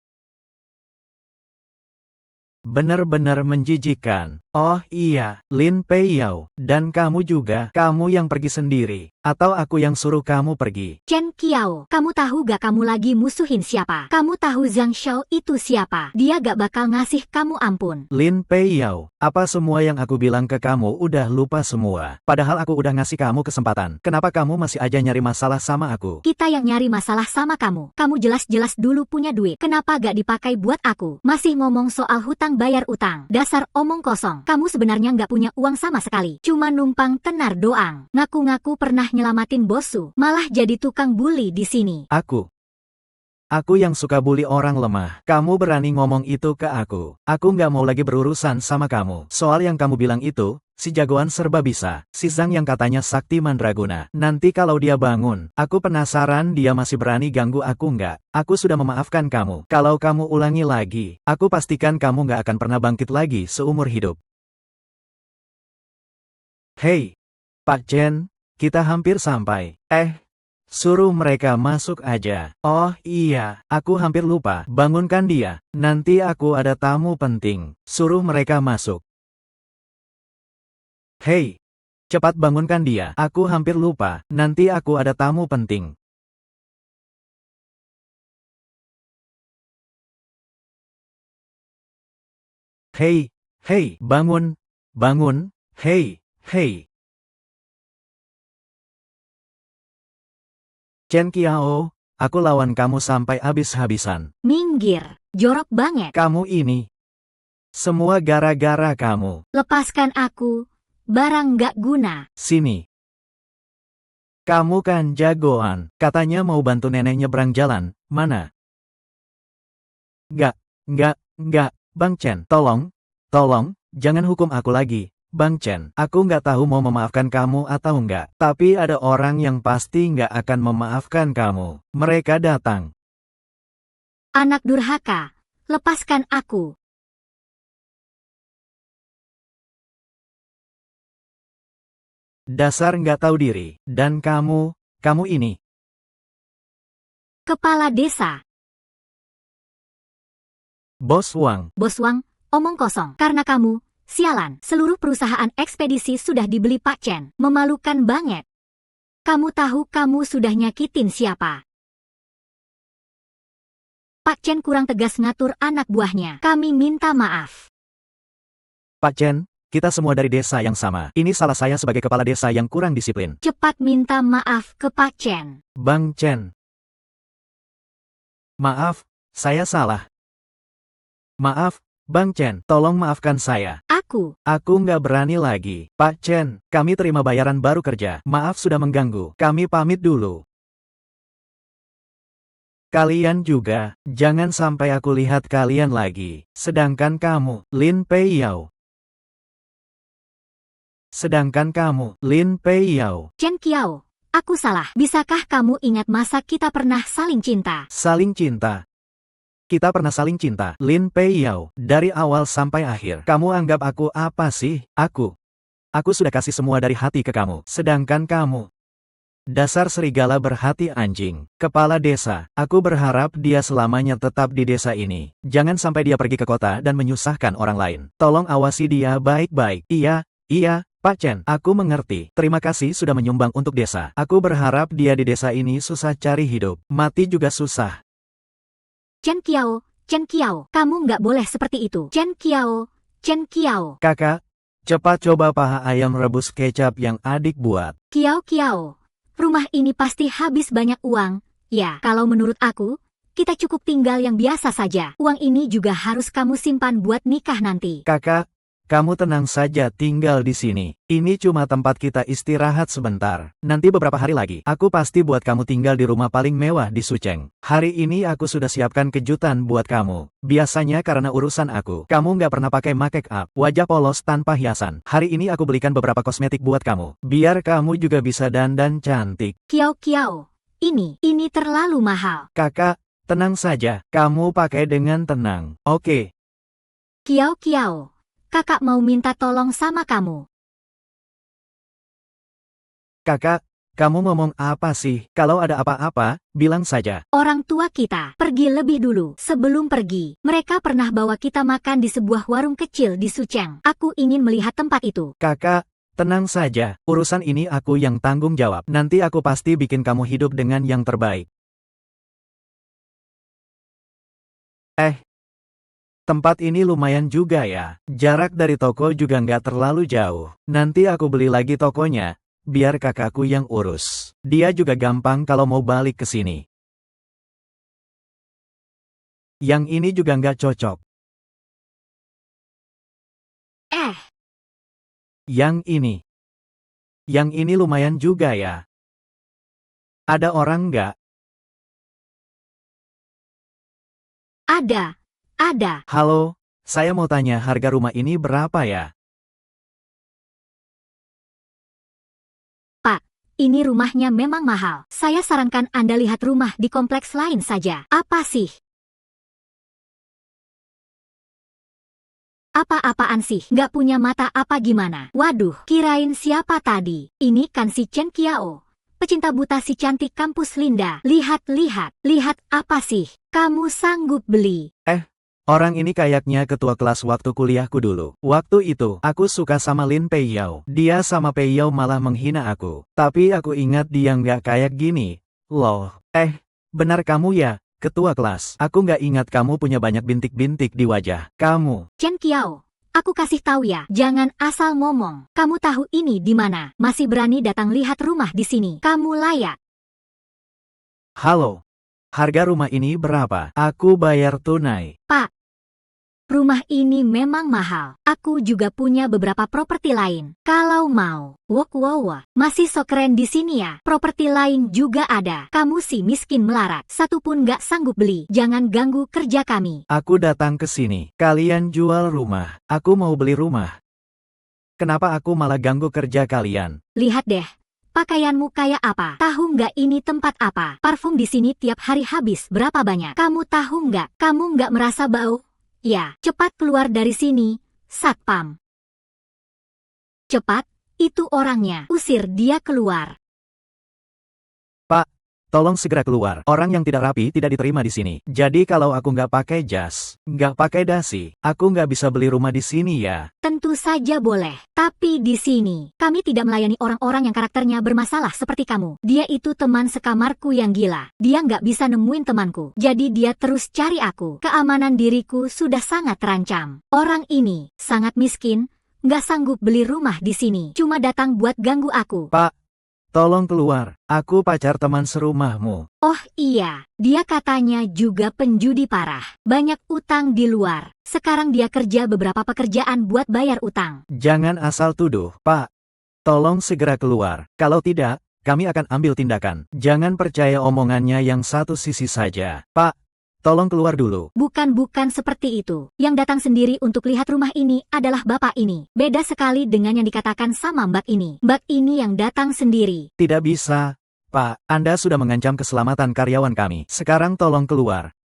Benar-benar menjijikkan. Oh iya, Lin Pei Yao, dan kamu juga. Kamu yang pergi sendiri, atau aku yang suruh kamu pergi? Chen Qiao, kamu tahu gak kamu lagi musuhin siapa? Kamu tahu Zhang Xiao itu siapa? Dia gak bakal ngasih kamu ampun. Lin Pei Yao, apa semua yang aku bilang ke kamu udah lupa semua? Padahal aku udah ngasih kamu kesempatan. Kenapa kamu masih aja nyari masalah sama aku? Kita yang nyari masalah sama kamu. Kamu jelas-jelas dulu punya duit. Kenapa gak dipakai buat aku? Masih ngomong soal hutang bayar utang. Dasar omong kosong. Kamu sebenarnya nggak punya uang sama sekali. Cuma numpang tenar doang. Ngaku-ngaku pernah nyelamatin bossu. Malah jadi tukang bully di sini. Aku yang suka bully orang lemah. Kamu berani ngomong itu ke aku. Aku nggak mau lagi berurusan sama kamu. Soal yang kamu bilang itu, si jagoan serba bisa. Si Zhang yang katanya sakti mandraguna. Nanti kalau dia bangun, aku penasaran dia masih berani ganggu aku nggak. Aku sudah memaafkan kamu. Kalau kamu ulangi lagi, aku pastikan kamu nggak akan pernah bangkit lagi seumur hidup. Hei, Pak Chen, kita hampir sampai. Suruh mereka masuk aja. Oh iya, aku hampir lupa. Bangunkan dia. Nanti aku ada tamu penting. Suruh mereka masuk. Hei, cepat bangunkan dia. Aku hampir lupa. Nanti aku ada tamu penting. Hei, bangun. Hei. Chen Qiao, aku lawan kamu sampai habis-habisan. Minggir, jorok banget. Kamu ini. Semua gara-gara kamu. Lepaskan aku, barang nggak guna. Sini. Kamu kan jagoan. Katanya mau bantu nenek nyebrang jalan. Mana? Nggak. Bang Chen, tolong, jangan hukum aku lagi. Bang Chen, aku nggak tahu mau memaafkan kamu atau nggak. Tapi ada orang yang pasti nggak akan memaafkan kamu. Mereka datang. Anak durhaka, lepaskan aku. Dasar nggak tahu diri. Dan kamu ini. Kepala desa. Bos Wang. Bos Wang, omong kosong. Karena kamu, sialan, seluruh perusahaan ekspedisi sudah dibeli Pak Chen. Memalukan banget. Kamu tahu kamu sudah nyakitin siapa? Pak Chen kurang tegas ngatur anak buahnya. Kami minta maaf. Pak Chen, kita semua dari desa yang sama. Ini salah saya sebagai kepala desa yang kurang disiplin. Cepat minta maaf ke Pak Chen. Bang Chen. Maaf, saya salah. Maaf, Bang Chen, tolong maafkan saya. Aku nggak berani lagi. Pak Chen, kami terima bayaran baru kerja. Maaf sudah mengganggu. Kami pamit dulu. Kalian juga, jangan sampai aku lihat kalian lagi. Sedangkan kamu, Lin Pei Yao. Chen Qiao, aku salah. Bisakah kamu ingat masa kita pernah saling cinta? Saling cinta. Kita pernah saling cinta, Lin Pei Yao, dari awal sampai akhir. Kamu anggap aku apa sih? Aku sudah kasih semua dari hati ke kamu. Sedangkan kamu, dasar serigala berhati anjing. Kepala desa, aku berharap dia selamanya tetap di desa ini. Jangan sampai dia pergi ke kota dan menyusahkan orang lain. Tolong awasi dia baik-baik. Iya, Pak Chen, aku mengerti. Terima kasih sudah menyumbang untuk desa. Aku berharap dia di desa ini susah cari hidup. Mati juga susah. Chen Qiao, kamu nggak boleh seperti itu. Chen Qiao. Kakak, cepat coba paha ayam rebus kecap yang adik buat. Qiao, rumah ini pasti habis banyak uang. Ya, kalau menurut aku, kita cukup tinggal yang biasa saja. Uang ini juga harus kamu simpan buat nikah nanti. Kakak, kamu tenang saja tinggal di sini. Ini cuma tempat kita istirahat sebentar. Nanti beberapa hari lagi, aku pasti buat kamu tinggal di rumah paling mewah di Sucheng. Hari ini aku sudah siapkan kejutan buat kamu. Biasanya karena urusan aku, kamu nggak pernah pakai make up, wajah polos tanpa hiasan. Hari ini aku belikan beberapa kosmetik buat kamu. Biar kamu juga bisa dandan cantik. Kiao, ini terlalu mahal. Kakak, tenang saja. Kamu pakai dengan tenang. Oke. Kiao, kakak mau minta tolong sama kamu. Kakak, kamu ngomong apa sih? Kalau ada apa-apa, bilang saja. Orang tua kita pergi lebih dulu. Sebelum pergi, mereka pernah bawa kita makan di sebuah warung kecil di Sucheng. Aku ingin melihat tempat itu. Kakak, tenang saja. Urusan ini aku yang tanggung jawab. Nanti aku pasti bikin kamu hidup dengan yang terbaik. Tempat ini lumayan juga ya. Jarak dari toko juga nggak terlalu jauh. Nanti aku beli lagi tokonya, biar kakakku yang urus. Dia juga gampang kalau mau balik ke sini. Yang ini juga nggak cocok. Yang ini lumayan juga ya. Ada orang nggak? Ada. Halo, saya mau tanya harga rumah ini berapa ya? Pak, ini rumahnya memang mahal. Saya sarankan Anda lihat rumah di kompleks lain saja. Apa sih? Apa-apaan sih? Nggak punya mata apa gimana? Waduh, kirain siapa tadi? Ini kan si Chen Kiao. Pecinta buta si cantik kampus Linda. Lihat apa sih? Kamu sanggup beli? Orang ini kayaknya ketua kelas waktu kuliahku dulu. Waktu itu, aku suka sama Lin Peiyao. Dia sama Peiyao malah menghina aku. Tapi aku ingat dia nggak kayak gini. Loh, benar kamu ya, ketua kelas. Aku nggak ingat kamu punya banyak bintik-bintik di wajah. Kamu. Chen Kiao, aku kasih tahu ya, jangan asal ngomong. Kamu tahu ini di mana? Masih berani datang lihat rumah di sini? Kamu layak. Halo. Harga rumah ini berapa? Aku bayar tunai. Pak, rumah ini memang mahal. Aku juga punya beberapa properti lain. Kalau mau, wow, masih so keren di sini ya. Properti lain juga ada. Kamu sih miskin melarat. Satu pun nggak sanggup beli. Jangan ganggu kerja kami. Aku datang ke sini. Kalian jual rumah. Aku mau beli rumah. Kenapa aku malah ganggu kerja kalian? Lihat deh. Pakaianmu kayak apa? Tahu nggak ini tempat apa? Parfum di sini tiap hari habis berapa banyak? Kamu tahu nggak? Kamu nggak merasa bau? Ya, cepat keluar dari sini, Satpam. Cepat, itu orangnya. Usir dia keluar. Pak, tolong segera keluar. Orang yang tidak rapi tidak diterima di sini. Jadi kalau aku nggak pakai jas, nggak pakai dasi, aku nggak bisa beli rumah di sini ya. Tentu saja boleh. Tapi di sini, kami tidak melayani orang-orang yang karakternya bermasalah seperti kamu. Dia itu teman sekamarku yang gila. Dia nggak bisa nemuin temanku. Jadi dia terus cari aku. Keamanan diriku sudah sangat terancam. Orang ini sangat miskin, nggak sanggup beli rumah di sini. Cuma datang buat ganggu aku. Pak, tolong keluar. Aku pacar teman serumahmu. Oh iya, dia katanya juga penjudi parah. Banyak utang di luar. Sekarang dia kerja beberapa pekerjaan buat bayar utang. Jangan asal tuduh, Pak. Tolong segera keluar. Kalau tidak, kami akan ambil tindakan. Jangan percaya omongannya yang satu sisi saja. Pak, tolong keluar dulu. Bukan seperti itu. Yang datang sendiri untuk lihat rumah ini adalah bapak ini. Beda sekali dengan yang dikatakan sama mbak ini. Mbak ini yang datang sendiri. Tidak bisa, Pak. Anda sudah mengancam keselamatan karyawan kami. Sekarang tolong keluar.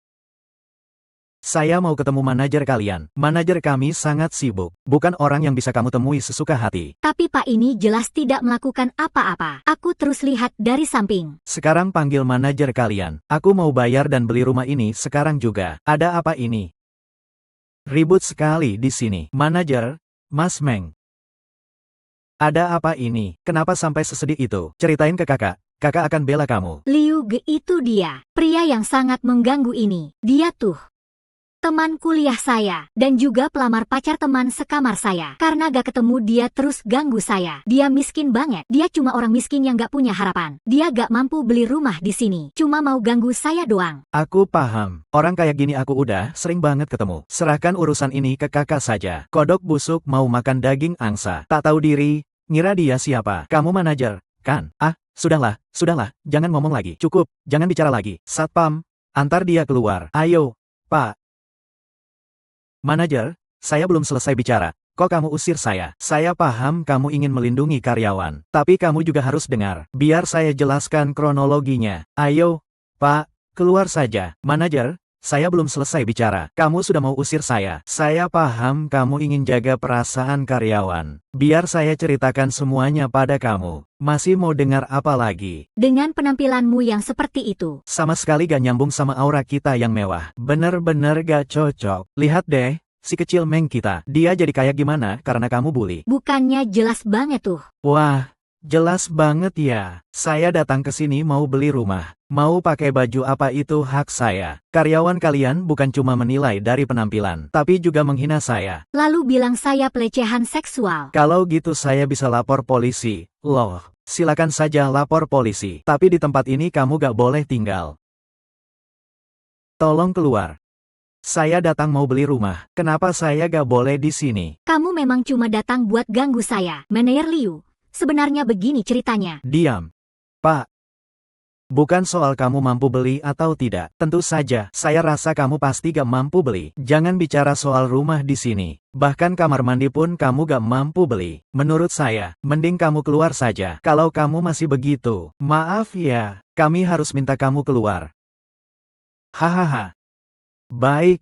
Saya mau ketemu manajer kalian. Manajer kami sangat sibuk. Bukan orang yang bisa kamu temui sesuka hati. Tapi Pak ini jelas tidak melakukan apa-apa. Aku terus lihat dari samping. Sekarang panggil manajer kalian. Aku mau bayar dan beli rumah ini sekarang juga. Ada apa ini? Ribut sekali di sini. Manajer, Mas Meng. Ada apa ini? Kenapa sampai sesedih itu? Ceritain ke kakak. Kakak akan bela kamu. Liu Ge itu dia. Pria yang sangat mengganggu ini. Dia tuh teman kuliah saya, dan juga pelamar pacar teman sekamar saya. Karena gak ketemu dia terus ganggu saya. Dia miskin banget. Dia cuma orang miskin yang gak punya harapan. Dia gak mampu beli rumah di sini. Cuma mau ganggu saya doang. Aku paham. Orang kayak gini aku udah sering banget ketemu. Serahkan urusan ini ke kakak saja. Kodok busuk mau makan daging angsa. Tak tahu diri, ngira dia siapa. Kamu manajer, kan? Ah, sudahlah, jangan ngomong lagi. Cukup, jangan bicara lagi. Satpam, antar dia keluar. Ayo, Pak. Manajer, saya belum selesai bicara. Kok kamu usir saya? Saya paham kamu ingin melindungi karyawan. Tapi kamu juga harus dengar. Biar saya jelaskan kronologinya. Ayo, Pak, keluar saja. Manajer, saya belum selesai bicara. Kamu sudah mau usir saya. Saya paham kamu ingin jaga perasaan karyawan. Biar saya ceritakan semuanya pada kamu. Masih mau dengar apa lagi? Dengan penampilanmu yang seperti itu. Sama sekali gak nyambung sama aura kita yang mewah. Bener-bener gak cocok. Lihat deh, si kecil Meng kita. Dia jadi kayak gimana karena kamu bully. Bukannya jelas banget tuh. Wah, jelas banget ya. Saya datang ke sini mau beli rumah. Mau pakai baju apa itu hak saya. Karyawan kalian bukan cuma menilai dari penampilan, tapi juga menghina saya. Lalu bilang saya pelecehan seksual. Kalau gitu saya bisa lapor polisi. Loh, silakan saja lapor polisi. Tapi di tempat ini kamu gak boleh tinggal. Tolong keluar. Saya datang mau beli rumah. Kenapa saya gak boleh di sini? Kamu memang cuma datang buat ganggu saya. Manajer Liu, sebenarnya begini ceritanya. Diam. Pak. Bukan soal kamu mampu beli atau tidak. Tentu saja, saya rasa kamu pasti gak mampu beli. Jangan bicara soal rumah di sini. Bahkan kamar mandi pun kamu gak mampu beli. Menurut saya, mending kamu keluar saja. Kalau kamu masih begitu, maaf ya, kami harus minta kamu keluar. Hahaha. Baik.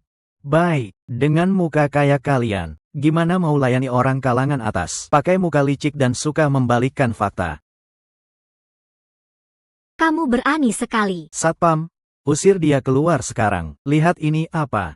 Dengan muka kayak kalian, gimana mau layani orang kalangan atas? Pakai muka licik dan suka membalikkan fakta. Kamu berani sekali. Satpam, usir dia keluar sekarang. Lihat ini apa?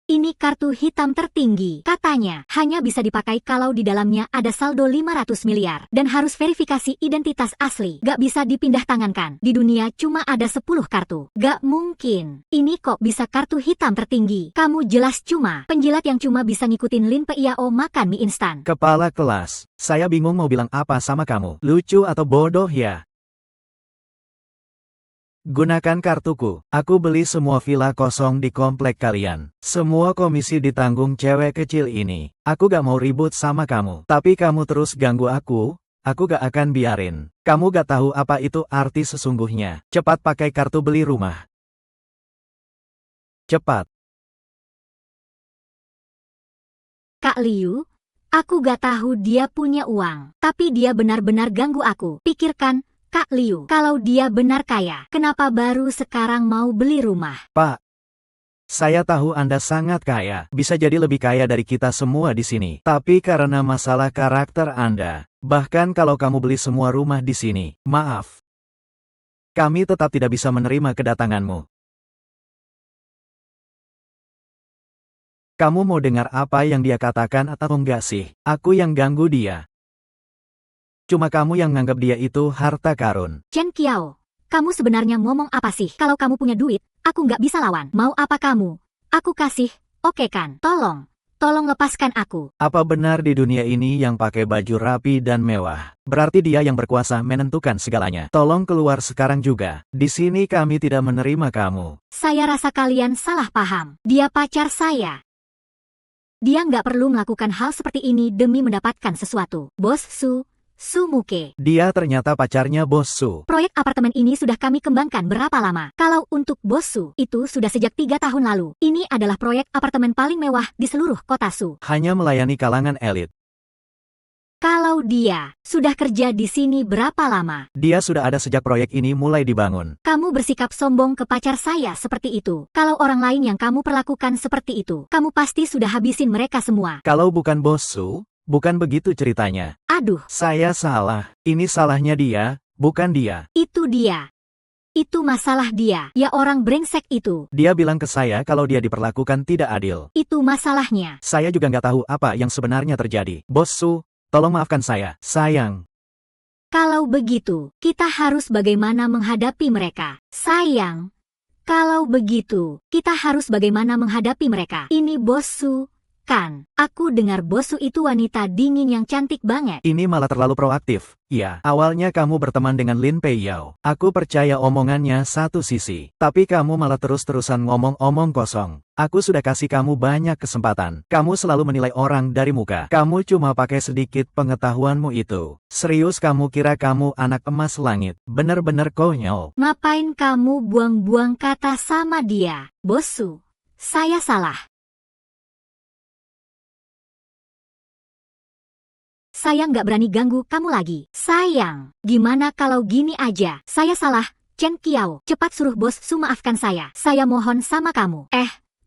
Ini kartu hitam tertinggi. Katanya, hanya bisa dipakai kalau di dalamnya ada saldo 500 miliar. Dan harus verifikasi identitas asli. Gak bisa dipindah tangankan. Di dunia cuma ada 10 kartu. Gak mungkin. Ini kok bisa kartu hitam tertinggi? Kamu jelas cuma penjilat yang cuma bisa ngikutin Lin Piao makan mie instan. Kepala kelas, saya bingung mau bilang apa sama kamu. Lucu atau bodoh ya? Gunakan kartuku. Aku beli semua villa kosong di komplek kalian. Semua komisi ditanggung cewek kecil ini. Aku gak mau ribut sama kamu. Tapi kamu terus ganggu aku gak akan biarin. Kamu gak tahu apa itu arti sesungguhnya. Cepat pakai kartu beli rumah. Cepat. Kak Liu, aku gak tahu dia punya uang. Tapi dia benar-benar ganggu aku. Pikirkan, Kak Liu, kalau dia benar kaya, kenapa baru sekarang mau beli rumah? Pak, saya tahu Anda sangat kaya, bisa jadi lebih kaya dari kita semua di sini. Tapi karena masalah karakter Anda, bahkan kalau kamu beli semua rumah di sini, maaf, kami tetap tidak bisa menerima kedatanganmu. Kamu mau dengar apa yang dia katakan atau enggak sih? Aku yang ganggu dia. Cuma kamu yang nganggap dia itu harta karun. Chen Qiao, kamu sebenarnya ngomong apa sih? Kalau kamu punya duit, aku nggak bisa lawan. Mau apa kamu? Aku kasih, oke kan? Tolong lepaskan aku. Apa benar di dunia ini yang pakai baju rapi dan mewah? Berarti dia yang berkuasa menentukan segalanya. Tolong keluar sekarang juga. Di sini kami tidak menerima kamu. Saya rasa kalian salah paham. Dia pacar saya. Dia nggak perlu melakukan hal seperti ini demi mendapatkan sesuatu. Bos Su Muke. Dia ternyata pacarnya Bos Su. Proyek apartemen ini sudah kami kembangkan berapa lama? Kalau untuk Bos Su, itu sudah sejak 3 tahun lalu. Ini adalah proyek apartemen paling mewah di seluruh kota Su. Hanya melayani kalangan elit. Kalau dia sudah kerja di sini berapa lama? Dia sudah ada sejak proyek ini mulai dibangun. Kamu bersikap sombong ke pacar saya seperti itu. Kalau orang lain yang kamu perlakukan seperti itu, kamu pasti sudah habisin mereka semua. Kalau bukan Bos Su, bukan begitu ceritanya. Aduh. Saya salah. Ini salahnya dia, bukan dia. Itu dia. Itu masalah dia. Ya orang brengsek itu. Dia bilang ke saya kalau dia diperlakukan tidak adil. Itu masalahnya. Saya juga nggak tahu apa yang sebenarnya terjadi. Bos Su, tolong maafkan saya. Sayang. Kalau begitu, kita harus bagaimana menghadapi mereka? Sayang, kalau begitu, kita harus bagaimana menghadapi mereka? Ini Bosu, kan? Aku dengar Bosu itu wanita dingin yang cantik banget. Ini malah terlalu proaktif. Ya, awalnya kamu berteman dengan Lin Peiyao. Aku percaya omongannya satu sisi. Tapi kamu malah terus-terusan ngomong-omong kosong. Aku sudah kasih kamu banyak kesempatan. Kamu selalu menilai orang dari muka. Kamu cuma pakai sedikit pengetahuanmu itu. Serius kamu kira kamu anak emas langit? Bener-bener konyol. Ngapain kamu buang-buang kata sama dia? Bosu, saya salah. Saya nggak berani ganggu kamu lagi. Sayang, gimana kalau gini aja? Saya salah, Chen Qiao. Cepat suruh bos Su maafkan saya. Saya mohon sama kamu.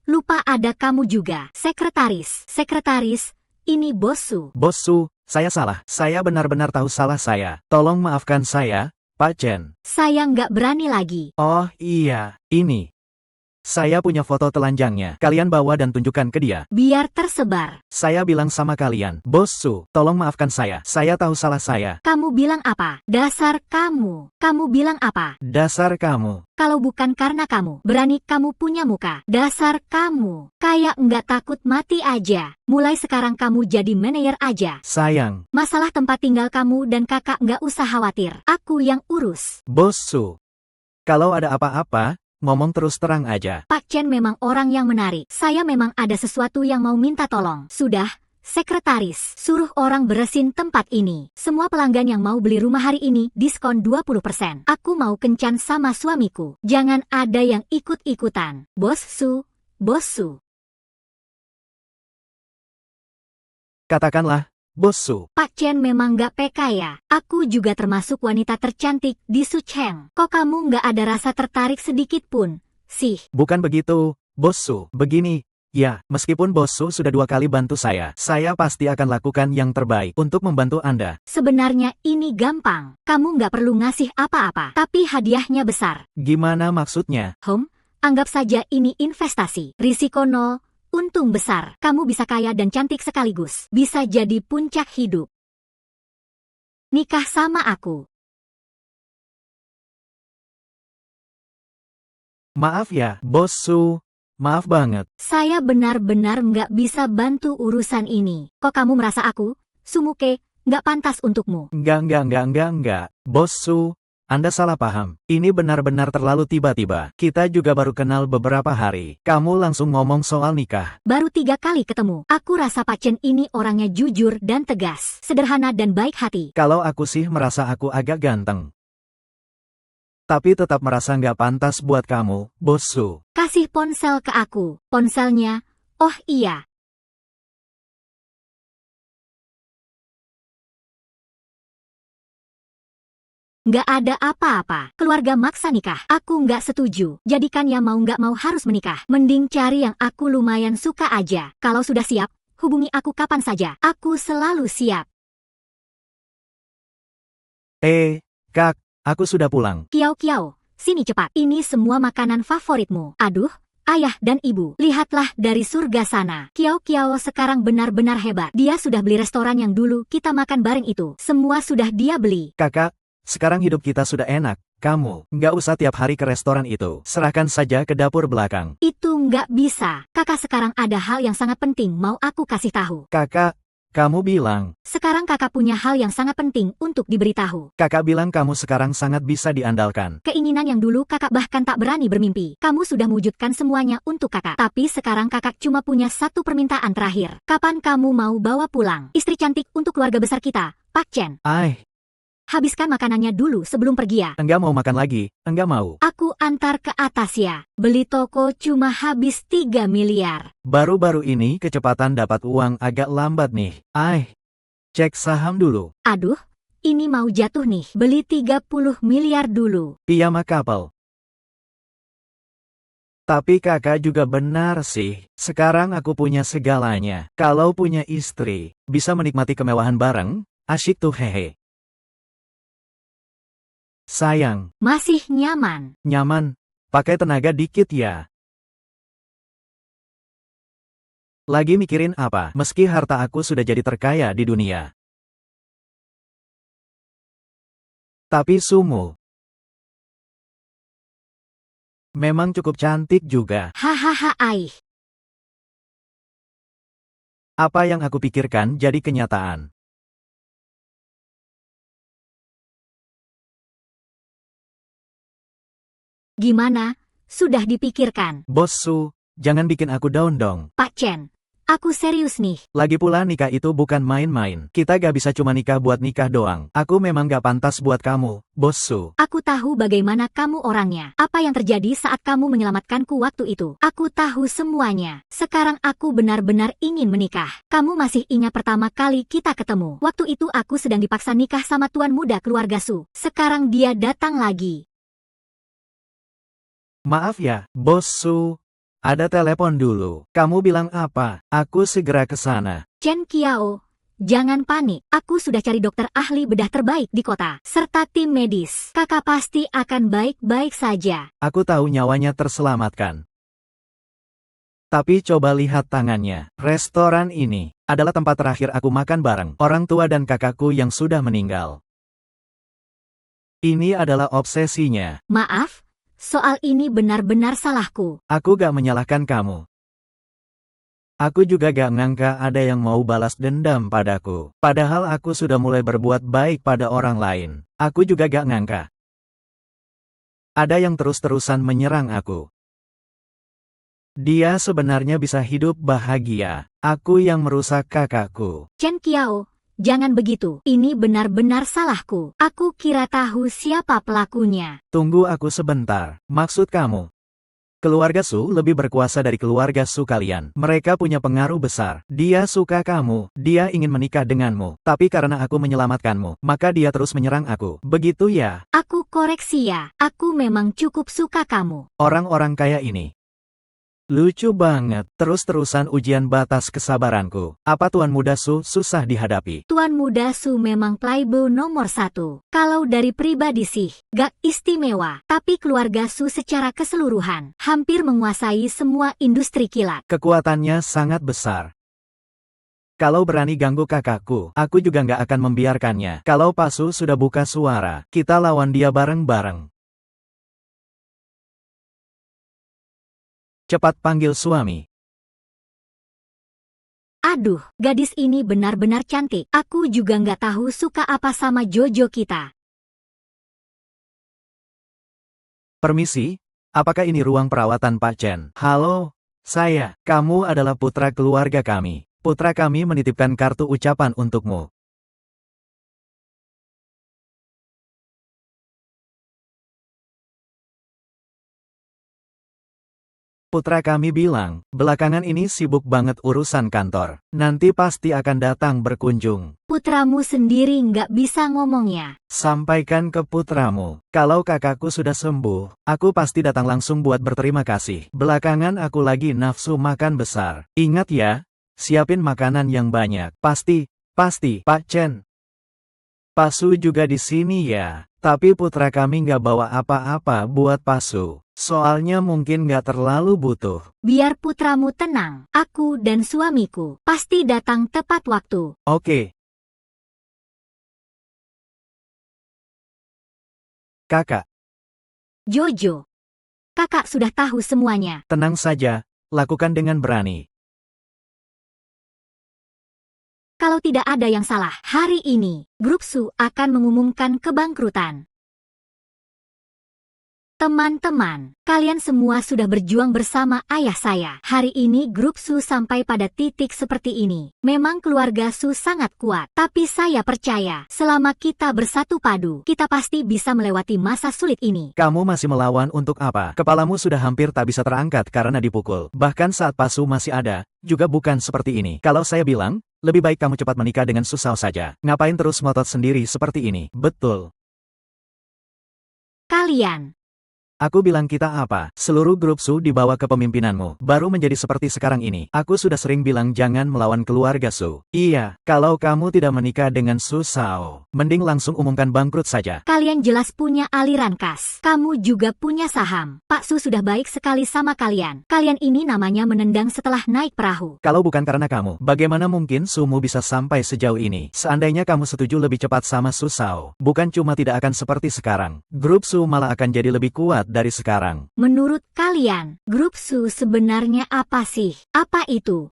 Lupa ada kamu juga. Sekretaris. Sekretaris, ini Bos Su. Bos Su, saya salah. Saya benar-benar tahu salah saya. Tolong maafkan saya, Pak Chen. Saya nggak berani lagi. Oh iya, ini. Saya punya foto telanjangnya. Kalian bawa dan tunjukkan ke dia. Biar tersebar. Saya bilang sama kalian, Bos Su, tolong maafkan saya. Saya tahu salah saya. Kamu bilang apa? Dasar kamu. Kamu bilang apa? Dasar kamu. Kalau bukan karena kamu, berani kamu punya muka. Dasar kamu. Kayak nggak takut mati aja. Mulai sekarang kamu jadi manajer aja. Sayang. Masalah tempat tinggal kamu dan kakak nggak usah khawatir. Aku yang urus. Bos Su. Kalau ada apa-apa, ngomong terus terang aja. Pak Chen memang orang yang menarik. Saya memang ada sesuatu yang mau minta tolong. Sudah, sekretaris, suruh orang beresin tempat ini. Semua pelanggan yang mau beli rumah hari ini diskon 20%. Aku mau kencan sama suamiku. Jangan ada yang ikut-ikutan. Bos Su, Bos Su. Katakanlah, Bos Su. Pak Chen memang gak peka ya. Aku juga termasuk wanita tercantik di Sucheng. Kok kamu gak ada rasa tertarik sedikit pun, sih? Bukan begitu, Bos Su. Begini, ya, meskipun Bos Su sudah 2 kali bantu saya pasti akan lakukan yang terbaik untuk membantu Anda. Sebenarnya ini gampang. Kamu gak perlu ngasih apa-apa, tapi hadiahnya besar. Gimana maksudnya? Anggap saja ini investasi. Risiko nol. Untung besar, kamu bisa kaya dan cantik sekaligus. Bisa jadi puncak hidup. Nikah sama aku. Maaf ya, Bos Su. Maaf banget. Saya benar-benar nggak bisa bantu urusan ini. Kok kamu merasa aku, Sumuke, nggak pantas untukmu? Enggak. Bos Su, Anda salah paham. Ini benar-benar terlalu tiba-tiba. Kita juga baru kenal beberapa hari. Kamu langsung ngomong soal nikah. Baru 3 kali ketemu. Aku rasa Pak Chen ini orangnya jujur dan tegas. Sederhana dan baik hati. Kalau aku sih merasa aku agak ganteng. Tapi tetap merasa nggak pantas buat kamu, Bos Su. Kasih ponsel ke aku. Ponselnya, oh iya. Nggak ada apa-apa. Keluarga maksa nikah. Aku nggak setuju. Jadikan ya mau nggak mau harus menikah. Mending cari yang aku lumayan suka aja. Kalau sudah siap, hubungi aku kapan saja. Aku selalu siap. Kak, aku sudah pulang. Kiao, sini cepat. Ini semua makanan favoritmu. Aduh, ayah dan ibu, lihatlah dari surga sana. Kiao sekarang benar-benar hebat. Dia sudah beli restoran yang dulu kita makan bareng itu. Semua sudah dia beli. Kakak, sekarang hidup kita sudah enak. Kamu nggak usah tiap hari ke restoran itu. Serahkan saja ke dapur belakang. Itu nggak bisa. Kakak sekarang ada hal yang sangat penting mau aku kasih tahu. Kakak, kamu bilang. Sekarang kakak punya hal yang sangat penting untuk diberitahu. Kakak bilang kamu sekarang sangat bisa diandalkan. Keinginan yang dulu kakak bahkan tak berani bermimpi. Kamu sudah mewujudkan semuanya untuk kakak. Tapi sekarang kakak cuma punya satu permintaan terakhir. Kapan kamu mau bawa pulang istri cantik untuk keluarga besar kita, Pak Chen? Habiskan makanannya dulu sebelum pergi ya. Enggak mau makan lagi, enggak mau. Aku antar ke atas ya. Beli toko cuma habis 3 miliar. Baru-baru ini kecepatan dapat uang agak lambat nih. Cek saham dulu. Aduh, ini mau jatuh nih. Beli 30 miliar dulu. Piyama kapal. Tapi kakak juga benar sih. Sekarang aku punya segalanya. Kalau punya istri, bisa menikmati kemewahan bareng, asyik tuh hehe. Sayang. Masih nyaman. Nyaman. Pakai tenaga dikit ya. Lagi mikirin apa? Meski harta aku sudah jadi terkaya di dunia. Tapi Sumu memang cukup cantik juga. Hahaha Aih. Apa yang aku pikirkan jadi kenyataan. Gimana? Sudah dipikirkan? Bos Su, jangan bikin aku down dong. Pak Chen, aku serius nih. Lagi pula nikah itu bukan main-main. Kita gak bisa cuma nikah buat nikah doang. Aku memang gak pantas buat kamu, Bos Su. Aku tahu bagaimana kamu orangnya. Apa yang terjadi saat kamu menyelamatkanku waktu itu. Aku tahu semuanya. Sekarang aku benar-benar ingin menikah. Kamu masih ingat pertama kali kita ketemu. Waktu itu aku sedang dipaksa nikah sama tuan muda keluarga Su. Sekarang dia datang lagi. Maaf ya, Bos Su. Ada telepon dulu. Kamu bilang apa? Aku segera ke sana. Chen Qiao, jangan panik. Aku sudah cari dokter ahli bedah terbaik di kota, serta tim medis. Kakak pasti akan baik-baik saja. Aku tahu nyawanya terselamatkan. Tapi coba lihat tangannya. Restoran ini adalah tempat terakhir aku makan bareng orang tua dan kakakku yang sudah meninggal. Ini adalah obsesinya. Maaf, soal ini benar-benar salahku. Aku gak menyalahkan kamu. Aku juga gak ngangka ada yang mau balas dendam padaku. Padahal aku sudah mulai berbuat baik pada orang lain. Aku juga gak ngangka ada yang terus-terusan menyerang aku. Dia sebenarnya bisa hidup bahagia. Aku yang merusak kakakku. Chen Qiao, jangan begitu. Ini benar-benar salahku. Aku kira tahu siapa pelakunya. Tunggu aku sebentar. Maksud kamu? Keluarga Su lebih berkuasa dari keluarga Su kalian. Mereka punya pengaruh besar. Dia suka kamu. Dia ingin menikah denganmu. Tapi karena aku menyelamatkanmu, maka dia terus menyerang aku. Begitu ya? Aku koreksi ya. Aku memang cukup suka kamu. Orang-orang kaya ini lucu banget. Terus-terusan ujian batas kesabaranku. Apa Tuan Muda Su susah dihadapi? Tuan Muda Su memang playboy nomor 1. Kalau dari pribadi sih, gak istimewa. Tapi keluarga Su secara keseluruhan hampir menguasai semua industri kilat. Kekuatannya sangat besar. Kalau berani ganggu kakakku, aku juga nggak akan membiarkannya. Kalau Pak Su sudah buka suara, kita lawan dia bareng-bareng. Cepat panggil suami. Aduh, gadis ini benar-benar cantik. Aku juga nggak tahu suka apa sama Jojo kita. Permisi, apakah ini ruang perawatan Pak Chen? Halo, kamu adalah putra keluarga kami. Putra kami menitipkan kartu ucapan untukmu. Putra kami bilang, belakangan ini sibuk banget urusan kantor. Nanti pasti akan datang berkunjung. Putramu sendiri nggak bisa ngomongnya. Sampaikan ke putramu, kalau kakakku sudah sembuh, aku pasti datang langsung buat berterima kasih. Belakangan aku lagi nafsu makan besar. Ingat ya, siapin makanan yang banyak. Pasti, Pak Chen. Pak Su juga di sini ya. Tapi putra kami nggak bawa apa-apa buat Pak Su. Soalnya mungkin nggak terlalu butuh. Biar putramu tenang. Aku dan suamiku pasti datang tepat waktu. Oke. Kakak. Jojo, kakak sudah tahu semuanya. Tenang saja, lakukan dengan berani. Kalau tidak ada yang salah, hari ini, Grup Su akan mengumumkan kebangkrutan. Teman-teman, kalian semua sudah berjuang bersama ayah saya. Hari ini Grup Su sampai pada titik seperti ini. Memang keluarga Su sangat kuat, tapi saya percaya, selama kita bersatu padu, kita pasti bisa melewati masa sulit ini. Kamu masih melawan untuk apa? Kepalamu sudah hampir tak bisa terangkat karena dipukul. Bahkan saat Pak Su masih ada, juga bukan seperti ini. Kalau saya bilang, lebih baik kamu cepat menikah dengan Su Shao saja. Ngapain terus ngotot sendiri seperti ini? Betul. Kalian Aku bilang kita apa? Seluruh grup Su di bawah kepemimpinanmu, baru menjadi seperti sekarang ini. Aku sudah sering bilang jangan melawan keluarga Su. Iya, kalau kamu tidak menikah dengan Su Shao, mending langsung umumkan bangkrut saja. Kalian jelas punya aliran kas. Kamu juga punya saham. Pak Su sudah baik sekali sama kalian. Kalian ini namanya menendang setelah naik perahu. Kalau bukan karena kamu, bagaimana mungkin Sumu bisa sampai sejauh ini? Seandainya kamu setuju lebih cepat sama Su Shao, bukan cuma tidak akan seperti sekarang, grup Su malah akan jadi lebih kuat dari sekarang. Menurut kalian, grup Su sebenarnya apa sih? Apa itu?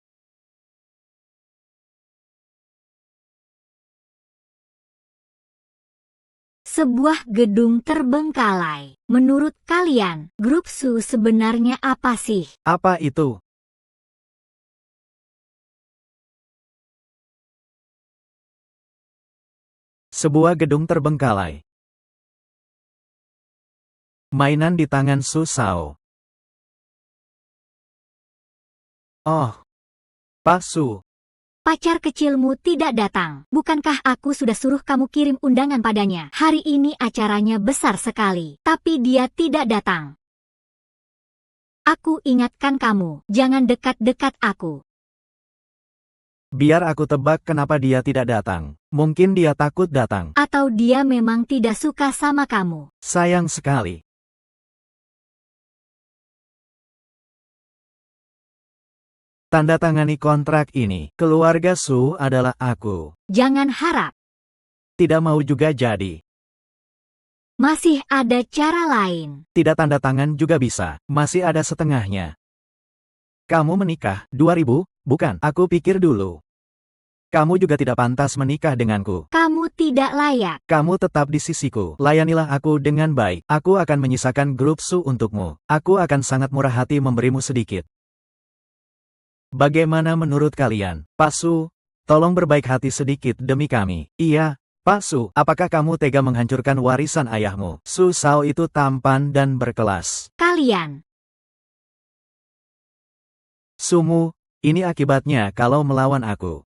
Sebuah gedung terbengkalai. Menurut kalian, grup Su sebenarnya apa sih? Apa itu? Sebuah gedung terbengkalai. Mainan di tangan Su Shao. Oh, Pak Su. Pacar kecilmu tidak datang. Bukankah aku sudah suruh kamu kirim undangan padanya? Hari ini acaranya besar sekali, tapi dia tidak datang. Aku ingatkan kamu, jangan dekat-dekat aku. Biar aku tebak kenapa dia tidak datang. Mungkin dia takut datang. Atau dia memang tidak suka sama kamu. Sayang sekali. Tanda tangani kontrak ini. Keluarga Su adalah aku. Jangan harap. Tidak mau juga jadi. Masih ada cara lain. Tidak tanda tangan juga bisa. Masih ada setengahnya. Kamu menikah, 2000, bukan? Aku pikir dulu. Kamu juga tidak pantas menikah denganku. Kamu tidak layak. Kamu tetap di sisiku. Layanilah aku dengan baik. Aku akan menyisakan grup Su untukmu. Aku akan sangat murah hati memberimu sedikit. Bagaimana menurut kalian? Pak Su, tolong berbaik hati sedikit demi kami. Iya, Pak Su, apakah kamu tega menghancurkan warisan ayahmu? Su Shao itu tampan dan berkelas. Kalian. Sumu, ini akibatnya kalau melawan aku.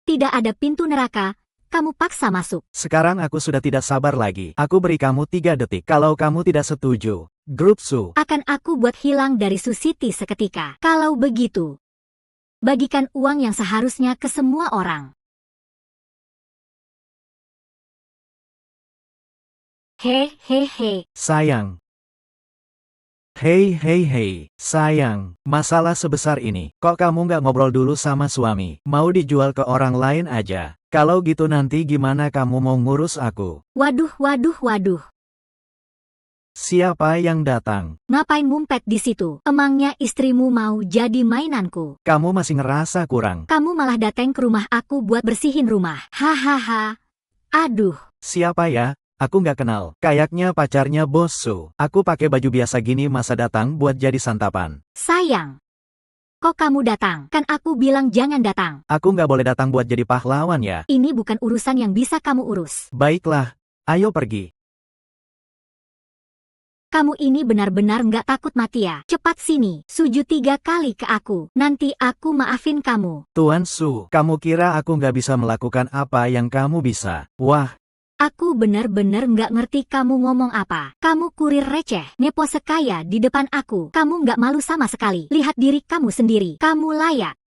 Tidak ada pintu neraka, kamu paksa masuk. Sekarang aku sudah tidak sabar lagi. Aku beri kamu 3 detik. Kalau kamu tidak setuju, grup Su akan aku buat hilang dari Su City seketika. Kalau begitu, bagikan uang yang seharusnya ke semua orang. Hehehe. Sayang. Hei, sayang, masalah sebesar ini, kok kamu nggak ngobrol dulu sama suami? Mau dijual ke orang lain aja. Kalau gitu nanti gimana kamu mau ngurus aku? Waduh. Siapa yang datang? Ngapain ngumpet di situ? Emangnya istrimu mau jadi mainanku? Kamu masih ngerasa kurang? Kamu malah datang ke rumah aku buat bersihin rumah. Hahaha. Aduh. Siapa ya? Aku nggak kenal. Kayaknya pacarnya Bos Su. Aku pakai baju biasa gini masa datang buat jadi santapan. Sayang. Kok kamu datang? Kan aku bilang jangan datang. Aku nggak boleh datang buat jadi pahlawan ya. Ini bukan urusan yang bisa kamu urus. Baiklah, ayo pergi. Kamu ini benar-benar nggak takut mati ya? Cepat sini, sujud 3 kali ke aku. Nanti aku maafin kamu. Tuan Su, kamu kira aku nggak bisa melakukan apa yang kamu bisa? Wah. Aku benar-benar nggak ngerti kamu ngomong apa. Kamu kurir receh, nepo sekaya di depan aku. Kamu nggak malu sama sekali. Lihat diri kamu sendiri. Kamu layak.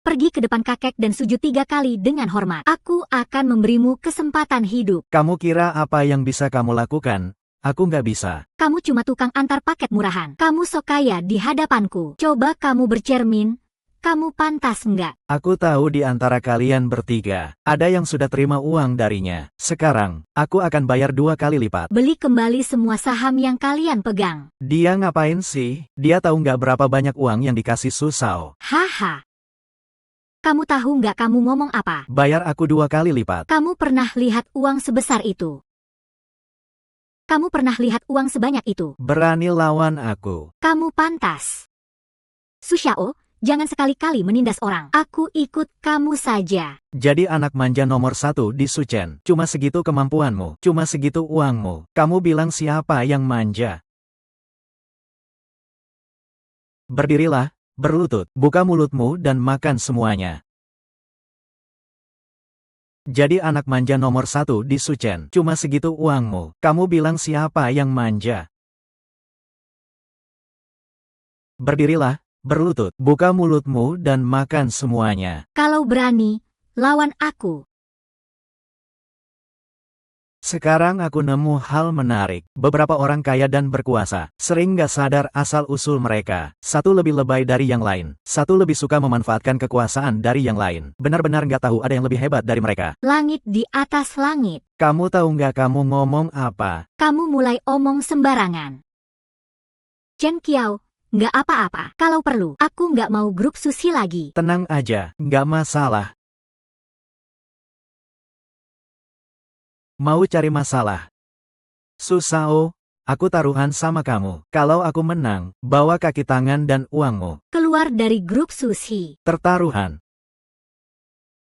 Pergi ke depan kakek dan sujud 3 kali dengan hormat. Aku akan memberimu kesempatan hidup. Kamu kira apa yang bisa kamu lakukan? Aku nggak bisa. Kamu cuma tukang antar paket murahan. Kamu sok kaya di hadapanku. Coba kamu bercermin. Kamu pantas nggak? Aku tahu di antara kalian bertiga, ada yang sudah terima uang darinya. Sekarang, aku akan bayar 2 kali lipat. Beli kembali semua saham yang kalian pegang. Dia ngapain sih? Dia tahu nggak berapa banyak uang yang dikasih Su Shao? Haha. Kamu tahu nggak kamu ngomong apa? Bayar aku 2 kali lipat. Kamu pernah lihat uang sebesar itu? Kamu pernah lihat uang sebanyak itu? Berani lawan aku. Kamu pantas. Su Shao, jangan sekali-kali menindas orang. Aku ikut kamu saja. Jadi anak manja nomor 1 di Suchen. Cuma segitu kemampuanmu. Cuma segitu uangmu. Kamu bilang siapa yang manja? Berdirilah, berlutut, buka mulutmu dan makan semuanya. Jadi anak manja nomor 1 di Suchen. Cuma segitu uangmu. Kamu bilang siapa yang manja? Berdirilah, berlutut, buka mulutmu dan makan semuanya. Kalau berani, lawan aku. Sekarang aku nemu hal menarik. Beberapa orang kaya dan berkuasa sering gak sadar asal-usul mereka. Satu lebih lebay dari yang lain. Satu lebih suka memanfaatkan kekuasaan dari yang lain. Benar-benar gak tahu ada yang lebih hebat dari mereka. Langit di atas langit. Kamu tahu gak kamu ngomong apa? Kamu mulai omong sembarangan. Chen Qiao, nggak apa-apa. Kalau perlu, aku nggak mau grup sushi lagi. Tenang aja, gak masalah. Mau cari masalah? Susao, aku taruhan sama kamu. Kalau aku menang, bawa kaki tangan dan uangmu. Keluar dari grup sushi. Tertaruhan.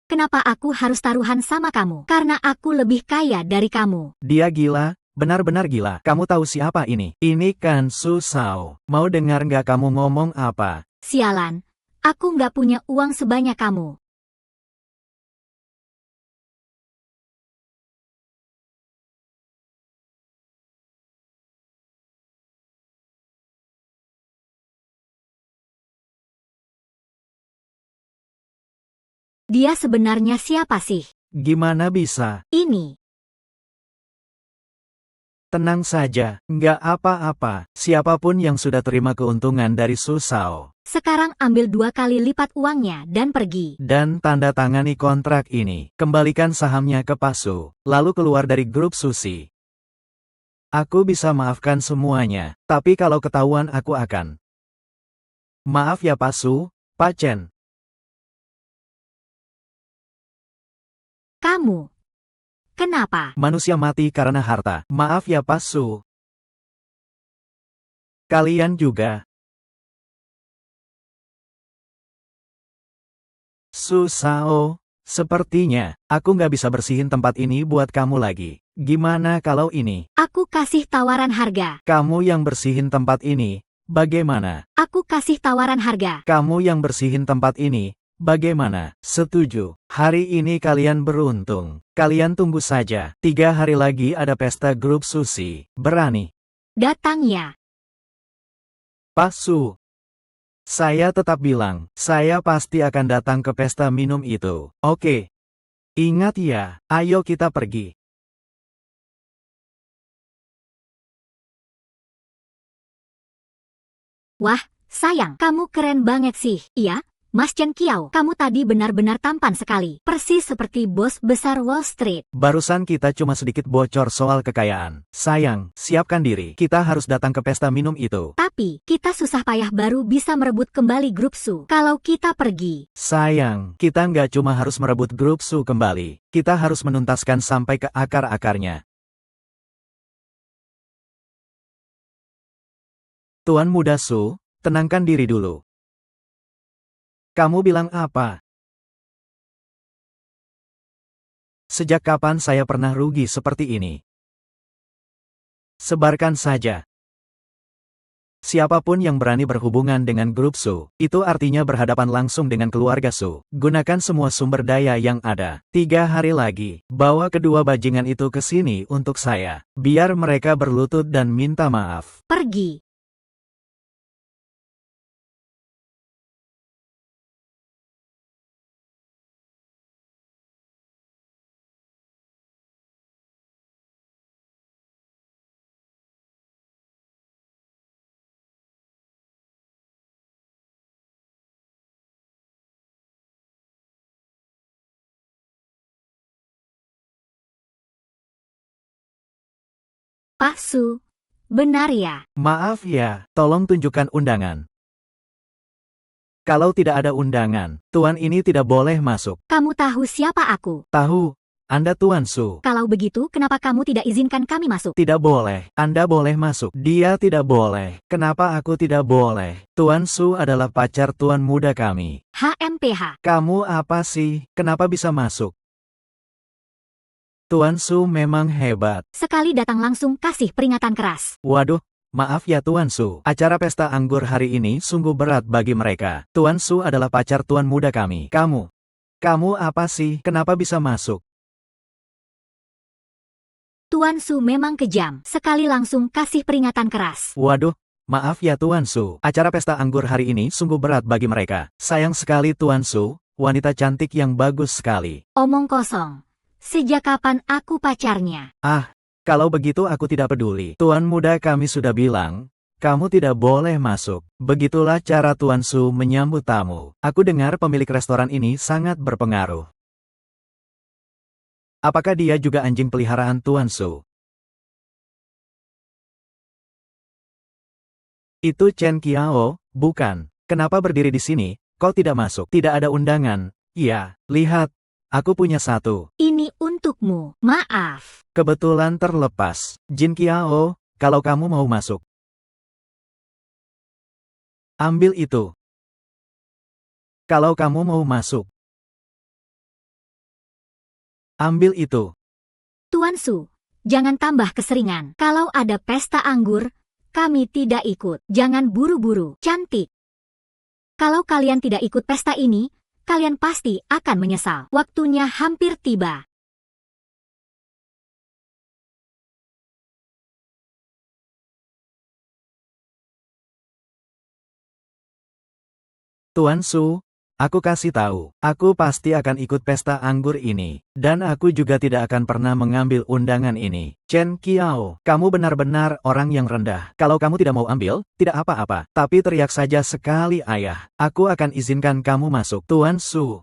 Kenapa aku harus taruhan sama kamu? Karena aku lebih kaya dari kamu. Dia gila, benar-benar gila. Kamu tahu siapa ini? Ini kan Susao. Mau dengar gak kamu ngomong apa? Sialan, aku nggak punya uang sebanyak kamu. Dia sebenarnya siapa sih? Gimana bisa? Ini. Tenang saja, nggak apa-apa. Siapapun yang sudah terima keuntungan dari Susao. Sekarang ambil 2 kali lipat uangnya dan pergi. Dan tanda tangani kontrak ini. Kembalikan sahamnya ke Pasu. Lalu keluar dari grup sushi. Aku bisa maafkan semuanya. Tapi kalau ketahuan aku akan. Maaf ya Pasu, Pak Chen. Kamu. Kenapa? Manusia mati karena harta. Maaf ya Pasu. Kalian juga. Susao, sepertinya aku nggak bisa bersihin tempat ini buat kamu lagi. Gimana kalau ini? Aku kasih tawaran harga. Kamu yang bersihin tempat ini, bagaimana? Aku kasih tawaran harga. Kamu yang bersihin tempat ini, bagaimana? Setuju. Hari ini kalian beruntung. Kalian tunggu saja. 3 hari lagi ada pesta grup sushi. Berani? Datang ya. Pasu. Saya tetap bilang, saya pasti akan datang ke pesta minum itu. Oke. Ingat ya, ayo kita pergi. Wah, sayang, kamu keren banget sih. Iya, Mas Chen Qiao, kamu tadi benar-benar tampan sekali. Persis seperti bos besar Wall Street. Barusan kita cuma sedikit bocor soal kekayaan. Sayang, siapkan diri. Kita harus datang ke pesta minum itu. Tapi, kita susah payah baru bisa merebut kembali grup Su. Kalau kita pergi. Sayang, kita nggak cuma harus merebut grup Su kembali. Kita harus menuntaskan sampai ke akar-akarnya. Tuan Muda Su, tenangkan diri dulu. Kamu bilang apa? Sejak kapan saya pernah rugi seperti ini? Sebarkan saja. Siapapun yang berani berhubungan dengan grup Su, itu artinya berhadapan langsung dengan keluarga Su. Gunakan semua sumber daya yang ada. 3 hari lagi, bawa kedua bajingan itu ke sini untuk saya. Biar mereka berlutut dan minta maaf. Pergi. Pak Su, benar ya? Maaf ya, tolong tunjukkan undangan. Kalau tidak ada undangan, tuan ini tidak boleh masuk. Kamu tahu siapa aku? Tahu, Anda Tuan Su. Kalau begitu, kenapa kamu tidak izinkan kami masuk? Tidak boleh, Anda boleh masuk. Dia tidak boleh. Kenapa aku tidak boleh? Tuan Su adalah pacar tuan muda kami. HMPH. Kamu apa sih? Kenapa bisa masuk? Tuan Su memang hebat. Sekali datang langsung kasih peringatan keras. Waduh, maaf ya Tuan Su. Acara pesta anggur hari ini sungguh berat bagi mereka. Tuan Su adalah pacar tuan muda kami. Kamu apa sih? Kenapa bisa masuk? Tuan Su memang kejam, sekali langsung kasih peringatan keras. Waduh, maaf ya Tuan Su. Acara pesta anggur hari ini sungguh berat bagi mereka. Sayang sekali Tuan Su, wanita cantik yang bagus sekali. Omong kosong. Sejak kapan aku pacarnya? Ah, kalau begitu aku tidak peduli. Tuan muda kami sudah bilang, kamu tidak boleh masuk. Begitulah cara Tuan Su menyambut tamu. Aku dengar pemilik restoran ini sangat berpengaruh. Apakah dia juga anjing peliharaan Tuan Su? Itu Chen Qiao, bukan. Kenapa berdiri di sini? Kau tidak masuk. Tidak ada undangan. Iya, lihat. Aku punya satu. Ini untukmu. Maaf. Kebetulan terlepas. Jin Qiao, kalau kamu mau masuk, ambil itu. Kalau kamu mau masuk, ambil itu. Tuan Su, jangan tambah keseringan. Kalau ada pesta anggur, kami tidak ikut. Jangan buru-buru. Cantik. Kalau kalian tidak ikut pesta ini, kalian pasti akan menyesal. Waktunya hampir tiba. Tuan Su, aku kasih tahu, aku pasti akan ikut pesta anggur ini. Dan aku juga tidak akan pernah mengambil undangan ini. Chen Qiao, kamu benar-benar orang yang rendah. Kalau kamu tidak mau ambil, tidak apa-apa. Tapi teriak saja sekali ayah. Aku akan izinkan kamu masuk. Tuan Su,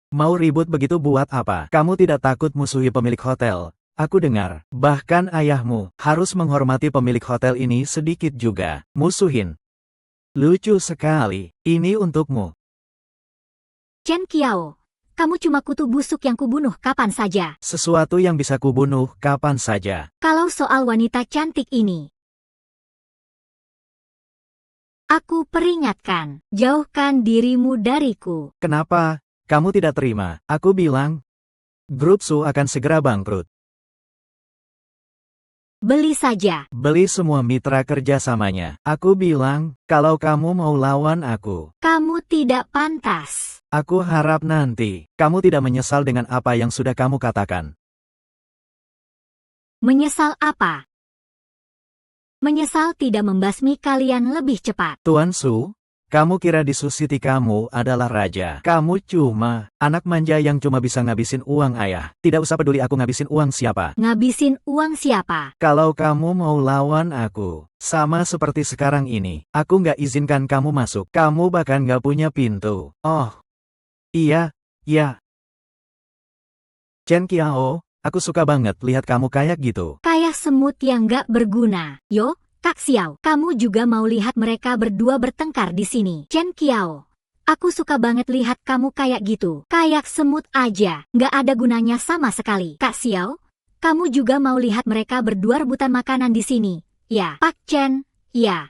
mau ribut begitu buat apa? Kamu tidak takut musuhi pemilik hotel? Aku dengar, bahkan ayahmu harus menghormati pemilik hotel ini sedikit juga. Musuhin. Lucu sekali. Ini untukmu. Chen Qiao, kamu cuma kutu busuk yang kubunuh kapan saja. Sesuatu yang bisa kubunuh kapan saja. Kalau soal wanita cantik ini, aku peringatkan, jauhkan dirimu dariku. Kenapa? Kamu tidak terima. Aku bilang, grup Su akan segera bangkrut. Beli saja. Beli semua mitra kerjasamanya. Aku bilang, kalau kamu mau lawan aku, Kamu tidak pantas. aku harap nanti, kamu tidak menyesal dengan apa yang sudah kamu katakan. Menyesal apa? Menyesal tidak membasmi kalian lebih cepat. Tuan Su, kamu kira di Su City kamu adalah raja. Kamu cuma anak manja yang cuma bisa ngabisin uang ayah. Tidak usah peduli aku ngabisin uang siapa. Ngabisin uang siapa? Kalau kamu mau lawan aku, sama seperti sekarang ini, aku nggak izinkan kamu masuk. Kamu bahkan nggak punya pintu. Oh, iya, iya. Chen Qiao, aku suka banget lihat kamu kayak gitu. Kayak semut yang gak berguna. Yo, Kak Xiao, kamu juga mau lihat mereka berdua bertengkar di sini. Chen Qiao, aku suka banget lihat kamu kayak gitu. Kayak semut aja, gak ada gunanya sama sekali. Kak Xiao, kamu juga mau lihat mereka berdua rebutan makanan di sini. Ya, Pak Chen, ya.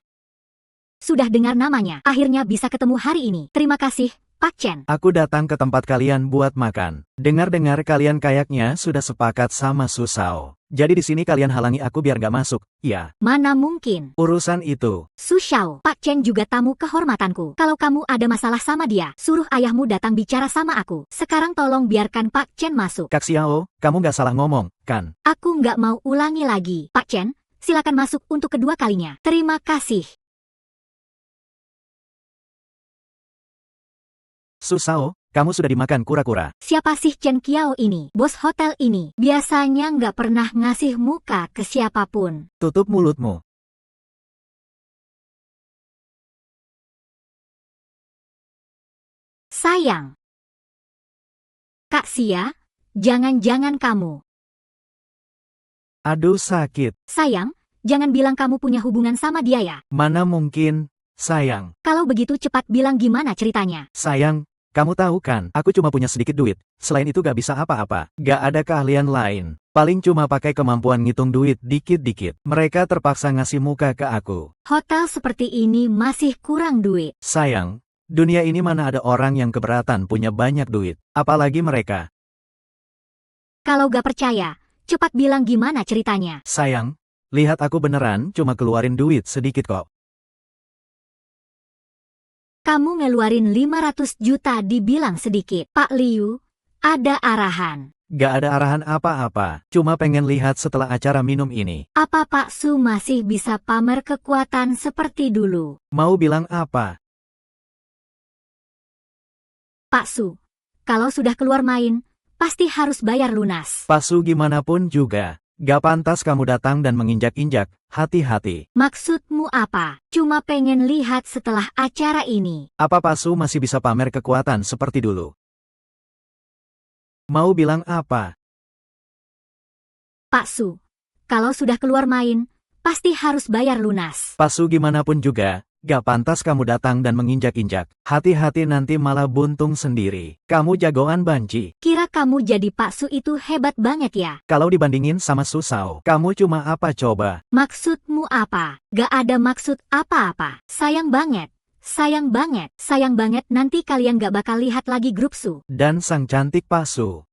Sudah dengar namanya, akhirnya bisa ketemu hari ini. Terima kasih, Pak Chen. Aku datang ke tempat kalian buat makan. Dengar-dengar kalian kayaknya sudah sepakat sama Su Shao. Jadi di sini kalian halangi aku biar gak masuk, ya? Mana mungkin. Urusan itu. Su Shao, Pak Chen juga tamu kehormatanku. Kalau kamu ada masalah sama dia, suruh ayahmu datang bicara sama aku. Sekarang tolong biarkan Pak Chen masuk. Kak Xiao, kamu gak salah ngomong, kan? Aku nggak mau ulangi lagi. Pak Chen, silakan masuk untuk kedua kalinya. Terima kasih. Su Shao, kamu sudah dimakan kura-kura. Siapa sih Chen Qiao ini? Bos hotel ini. Biasanya nggak pernah ngasih muka ke siapapun. Tutup mulutmu. Sayang. Kak Xia, jangan-jangan kamu. Aduh sakit. Sayang, jangan bilang kamu punya hubungan sama dia ya. Mana mungkin, sayang. Kalau begitu cepat bilang gimana ceritanya. Sayang, kamu tahu kan, aku cuma punya sedikit duit. Selain itu gak bisa apa-apa. Gak ada keahlian lain. Paling cuma pakai kemampuan ngitung duit dikit-dikit. Mereka terpaksa ngasih muka ke aku. Hotel seperti ini masih kurang duit. Sayang, dunia ini mana ada orang yang keberatan punya banyak duit. Apalagi mereka. Kalau gak percaya, cepat bilang gimana ceritanya. Sayang, lihat aku beneran cuma keluarin duit sedikit kok. Kamu ngeluarin 500 juta dibilang sedikit. Pak Liu, ada arahan. Gak ada arahan apa-apa, cuma pengen lihat setelah acara minum ini. Apa Pak Su masih bisa pamer kekuatan seperti dulu? Mau bilang apa? Pak Su, kalau sudah keluar main, pasti harus bayar lunas. Pak Su gimana pun juga, gak pantas kamu datang dan menginjak-injak, hati-hati. Maksudmu apa? Cuma pengen lihat setelah acara ini. Apa Pak Su masih bisa pamer kekuatan seperti dulu? Mau bilang apa? Pak Su, kalau sudah keluar main, pasti harus bayar lunas. Pak Su gimana pun juga, gak pantas kamu datang dan menginjak-injak. Hati-hati nanti malah buntung sendiri. Kamu jagoan banci. Kira kamu jadi Pak Su itu hebat banget ya? Kalau dibandingin sama Susao, kamu cuma apa coba? Maksudmu apa? Gak ada maksud apa-apa. Sayang banget. Sayang banget. Sayang banget nanti kalian gak bakal lihat lagi grup Su. Dan sang cantik Pak Su.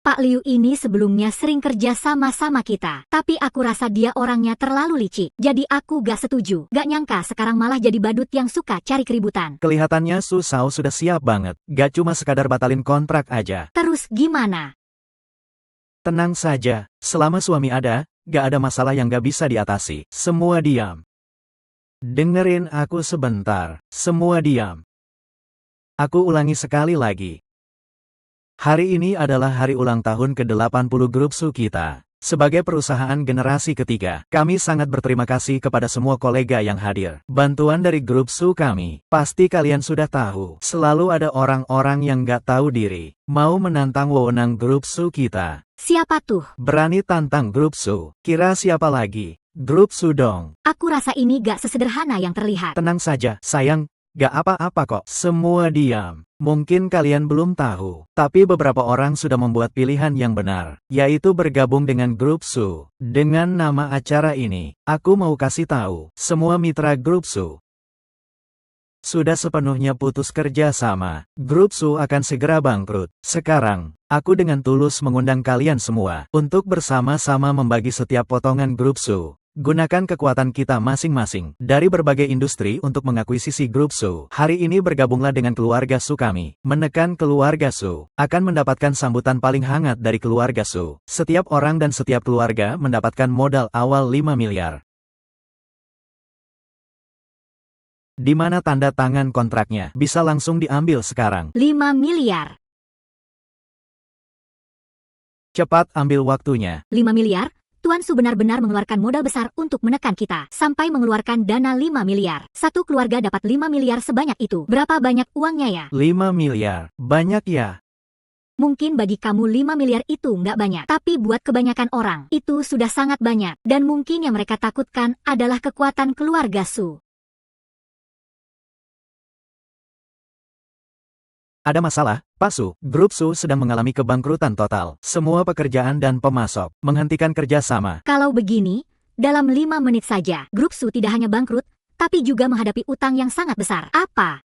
Pak Liu ini sebelumnya sering kerja sama-sama kita. Tapi aku rasa dia orangnya terlalu licik. Jadi aku gak setuju. Gak nyangka sekarang malah jadi badut yang suka cari keributan. Kelihatannya Susao sudah siap banget. Gak cuma sekadar batalin kontrak aja. Terus gimana? Tenang saja, selama suami ada, gak ada masalah yang gak bisa diatasi. Semua diam. Dengerin aku sebentar. Semua diam. Aku ulangi sekali lagi. Hari ini adalah hari ulang tahun ke-80 grup Su kita. Sebagai perusahaan generasi ketiga, kami sangat berterima kasih kepada semua kolega yang hadir. Bantuan dari grup Su kami, pasti kalian sudah tahu. Selalu ada orang-orang yang gak tahu diri, mau menantang wewenang grup Su kita. Siapa tuh? Berani tantang grup Su. Kira siapa lagi? Grup Su dong. Aku rasa ini gak sesederhana yang terlihat. Tenang saja, sayang. Gak apa-apa kok. Semua diam. Mungkin kalian belum tahu, tapi beberapa orang sudah membuat pilihan yang benar, yaitu bergabung dengan grup Su. Dengan nama acara ini, aku mau kasih tahu, semua mitra grup Su sudah sepenuhnya putus kerja sama. Grup Su akan segera bangkrut. Sekarang, aku dengan tulus mengundang kalian semua untuk bersama-sama membagi setiap potongan grup Su. Gunakan kekuatan kita masing-masing dari berbagai industri untuk mengakuisisi grup Su. Hari ini bergabunglah dengan keluarga Su kami. Menekan keluarga Su akan mendapatkan sambutan paling hangat dari keluarga Su. Setiap orang dan setiap keluarga mendapatkan modal awal 5 miliar. Di mana tanda tangan kontraknya? Bisa langsung diambil sekarang. 5 miliar. Cepat ambil waktunya. 5 miliar? Tuan Su benar-benar mengeluarkan modal besar untuk menekan kita. Sampai mengeluarkan dana 5 miliar. Satu keluarga dapat 5 miliar sebanyak itu. Berapa banyak uangnya ya? 5 miliar. Banyak ya? Mungkin bagi kamu 5 miliar itu nggak banyak. Tapi buat kebanyakan orang, itu sudah sangat banyak. Dan mungkin yang mereka takutkan adalah kekuatan keluarga Su. Ada masalah, Pak Su. Grup Su sedang mengalami kebangkrutan total. Semua pekerjaan dan pemasok menghentikan kerjasama. Kalau begini, dalam 5 menit saja, grup Su tidak hanya bangkrut, tapi juga menghadapi utang yang sangat besar. Apa?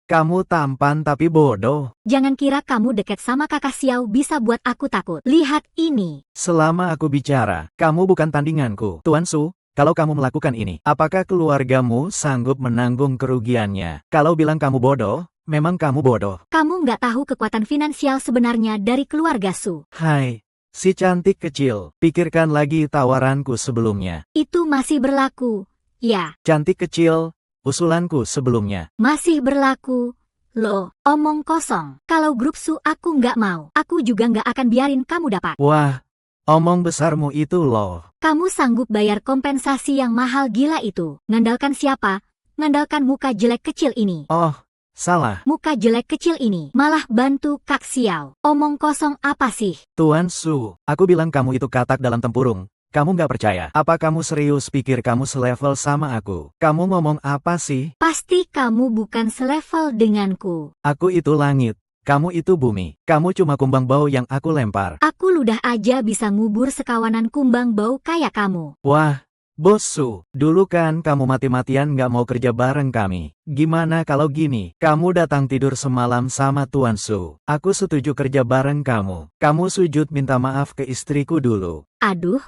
Kamu tampan tapi bodoh. Jangan kira kamu deket sama kakak Xiao bisa buat aku takut. Lihat ini. Selama aku bicara, kamu bukan tandinganku. Tuan Su, kalau kamu melakukan ini, apakah keluargamu sanggup menanggung kerugiannya? Kalau bilang kamu bodoh, memang kamu bodoh. Kamu nggak tahu kekuatan finansial sebenarnya dari keluarga Su. Hai, si cantik kecil, pikirkan lagi tawaranku sebelumnya. Itu masih berlaku. Ya, Cantik kecil, usulanku sebelumnya. masih berlaku. Loh, omong kosong. Kalau grup Su aku nggak mau, aku juga nggak akan biarin kamu dapat. Wah, omong besarmu itu loh. Kamu sanggup bayar kompensasi yang mahal gila itu. Ngandalkan siapa? Ngandalkan muka jelek kecil ini. Oh, salah. Muka jelek kecil ini malah bantu Kak Xiao. Omong kosong apa sih? Tuan Su, aku bilang kamu itu katak dalam tempurung. Kamu nggak percaya? Apa kamu serius pikir kamu selevel sama aku? Kamu ngomong apa sih? Pasti kamu bukan selevel denganku. Aku itu langit. Kamu itu bumi. Kamu cuma kumbang bau yang aku lempar. Aku ludah aja bisa ngubur sekawanan kumbang bau kayak kamu. Wah, Bos Su, dulu kan kamu mati-matian nggak mau kerja bareng kami. Gimana kalau gini? Kamu datang tidur semalam sama Tuan Su. Aku setuju kerja bareng kamu. Kamu sujud minta maaf ke istriku dulu. Aduh,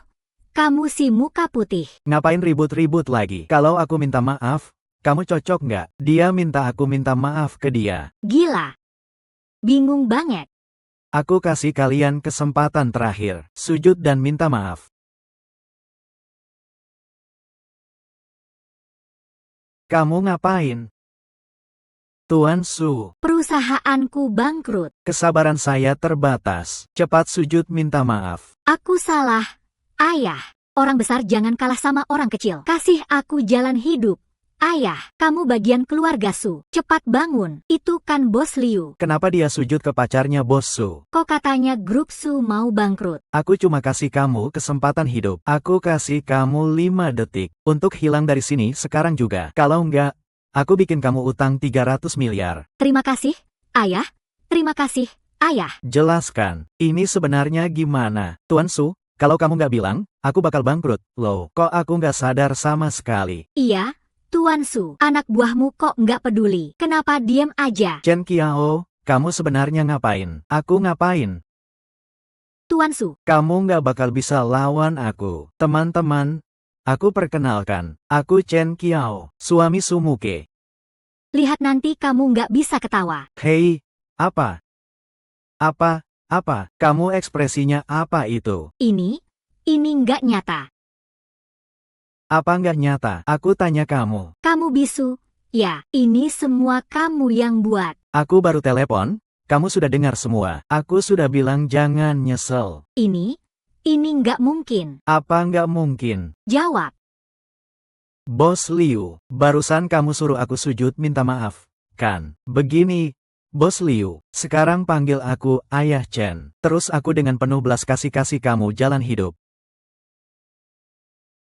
kamu si muka putih. Ngapain ribut-ribut lagi? Kalau aku minta maaf, Kamu cocok nggak? Dia minta aku minta maaf ke dia. Gila. Bingung banget. Aku kasih kalian kesempatan terakhir. Sujud dan minta maaf. Kamu ngapain? Tuan Su, Perusahaanku bangkrut. kesabaran saya terbatas. Cepat sujud minta maaf. Aku salah. Ayah, orang besar jangan kalah sama orang kecil. Kasih aku jalan hidup. Ayah, kamu bagian keluarga Su. Cepat bangun. Itu kan Bos Liu. Kenapa dia sujud ke pacarnya Bos Su? Kok katanya grup Su mau bangkrut? Aku cuma kasih kamu kesempatan hidup. Aku kasih kamu 5 detik untuk hilang dari sini sekarang juga. Kalau enggak, aku bikin kamu utang 300 miliar. Terima kasih, Ayah. Terima kasih, Ayah. Jelaskan, ini sebenarnya gimana? Tuan Su, kalau kamu nggak bilang, aku bakal bangkrut. Loh, kok aku nggak sadar sama sekali? Iya, Tuan Su. Anak buahmu kok nggak peduli. Kenapa diem aja? Chen Qiao, kamu sebenarnya ngapain? Aku ngapain? Tuan Su. Kamu nggak bakal bisa lawan aku. Teman-teman, aku perkenalkan, aku Chen Qiao, suami Sumuke. Lihat nanti kamu nggak bisa ketawa. Hei, apa? Apa? Kamu ekspresinya apa itu? Ini nggak nyata. Apa nggak nyata? Aku tanya kamu. Kamu bisu. Ya, ini semua kamu yang buat. Aku baru telepon, kamu sudah dengar semua. Aku sudah bilang jangan nyesel. Ini nggak mungkin. Apa nggak mungkin? Jawab. Bos Liu, barusan kamu suruh aku sujud minta maaf, kan? Begini, Bos Liu, sekarang panggil aku Ayah Chen. Terus aku dengan penuh belas kasih kamu jalan hidup.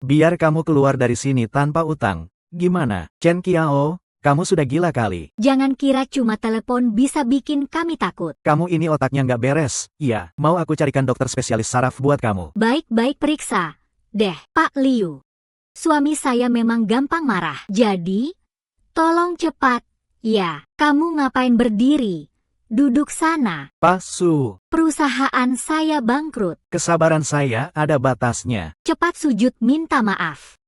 Biar kamu keluar dari sini tanpa utang. Gimana, Chen Qiao? Kamu sudah gila kali. Jangan kira cuma telepon bisa bikin kami takut. Kamu ini otaknya nggak beres. Iya, mau aku carikan dokter spesialis saraf buat kamu. Baik-baik periksa. Deh, Pak Liu. Suami saya memang gampang marah. Jadi, tolong cepat. Ya, kamu ngapain berdiri? Duduk sana. Pak Su, Perusahaan saya bangkrut. kesabaran saya ada batasnya. Cepat sujud minta maaf.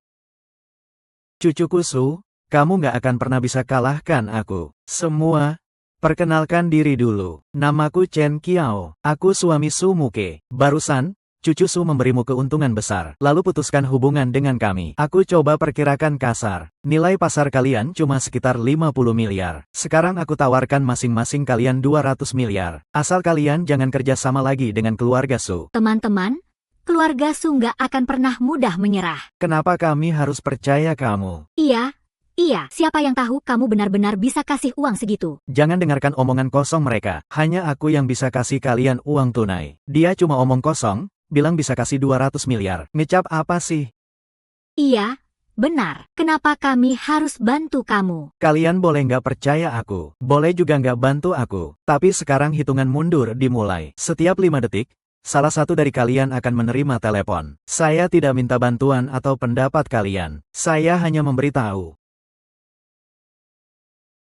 Cucuku Su, kamu nggak akan pernah bisa kalahkan aku. Semua, perkenalkan diri dulu. Namaku Chen Qiao. Aku suami Sumuke. Barusan, cucu Su memberimu keuntungan besar. Lalu putuskan hubungan dengan kami. Aku coba perkirakan kasar. Nilai pasar kalian cuma sekitar 50 miliar. Sekarang aku tawarkan masing-masing kalian 200 miliar. Asal kalian jangan kerja sama lagi dengan keluarga Su. Teman-teman, keluarga Su nggak akan pernah mudah menyerah. Kenapa kami harus percaya kamu? Iya, siapa yang tahu kamu benar-benar bisa kasih uang segitu? Jangan dengarkan omongan kosong mereka. Hanya aku yang bisa kasih kalian uang tunai. Dia cuma omong kosong, bilang bisa kasih 200 miliar. Ngecap apa sih? Iya, benar. Kenapa kami harus bantu kamu? Kalian boleh nggak percaya aku. Boleh juga nggak bantu aku. Tapi sekarang hitungan mundur dimulai. Setiap 5 detik, salah satu dari kalian akan menerima telepon. Saya tidak minta bantuan atau pendapat kalian. Saya hanya memberitahu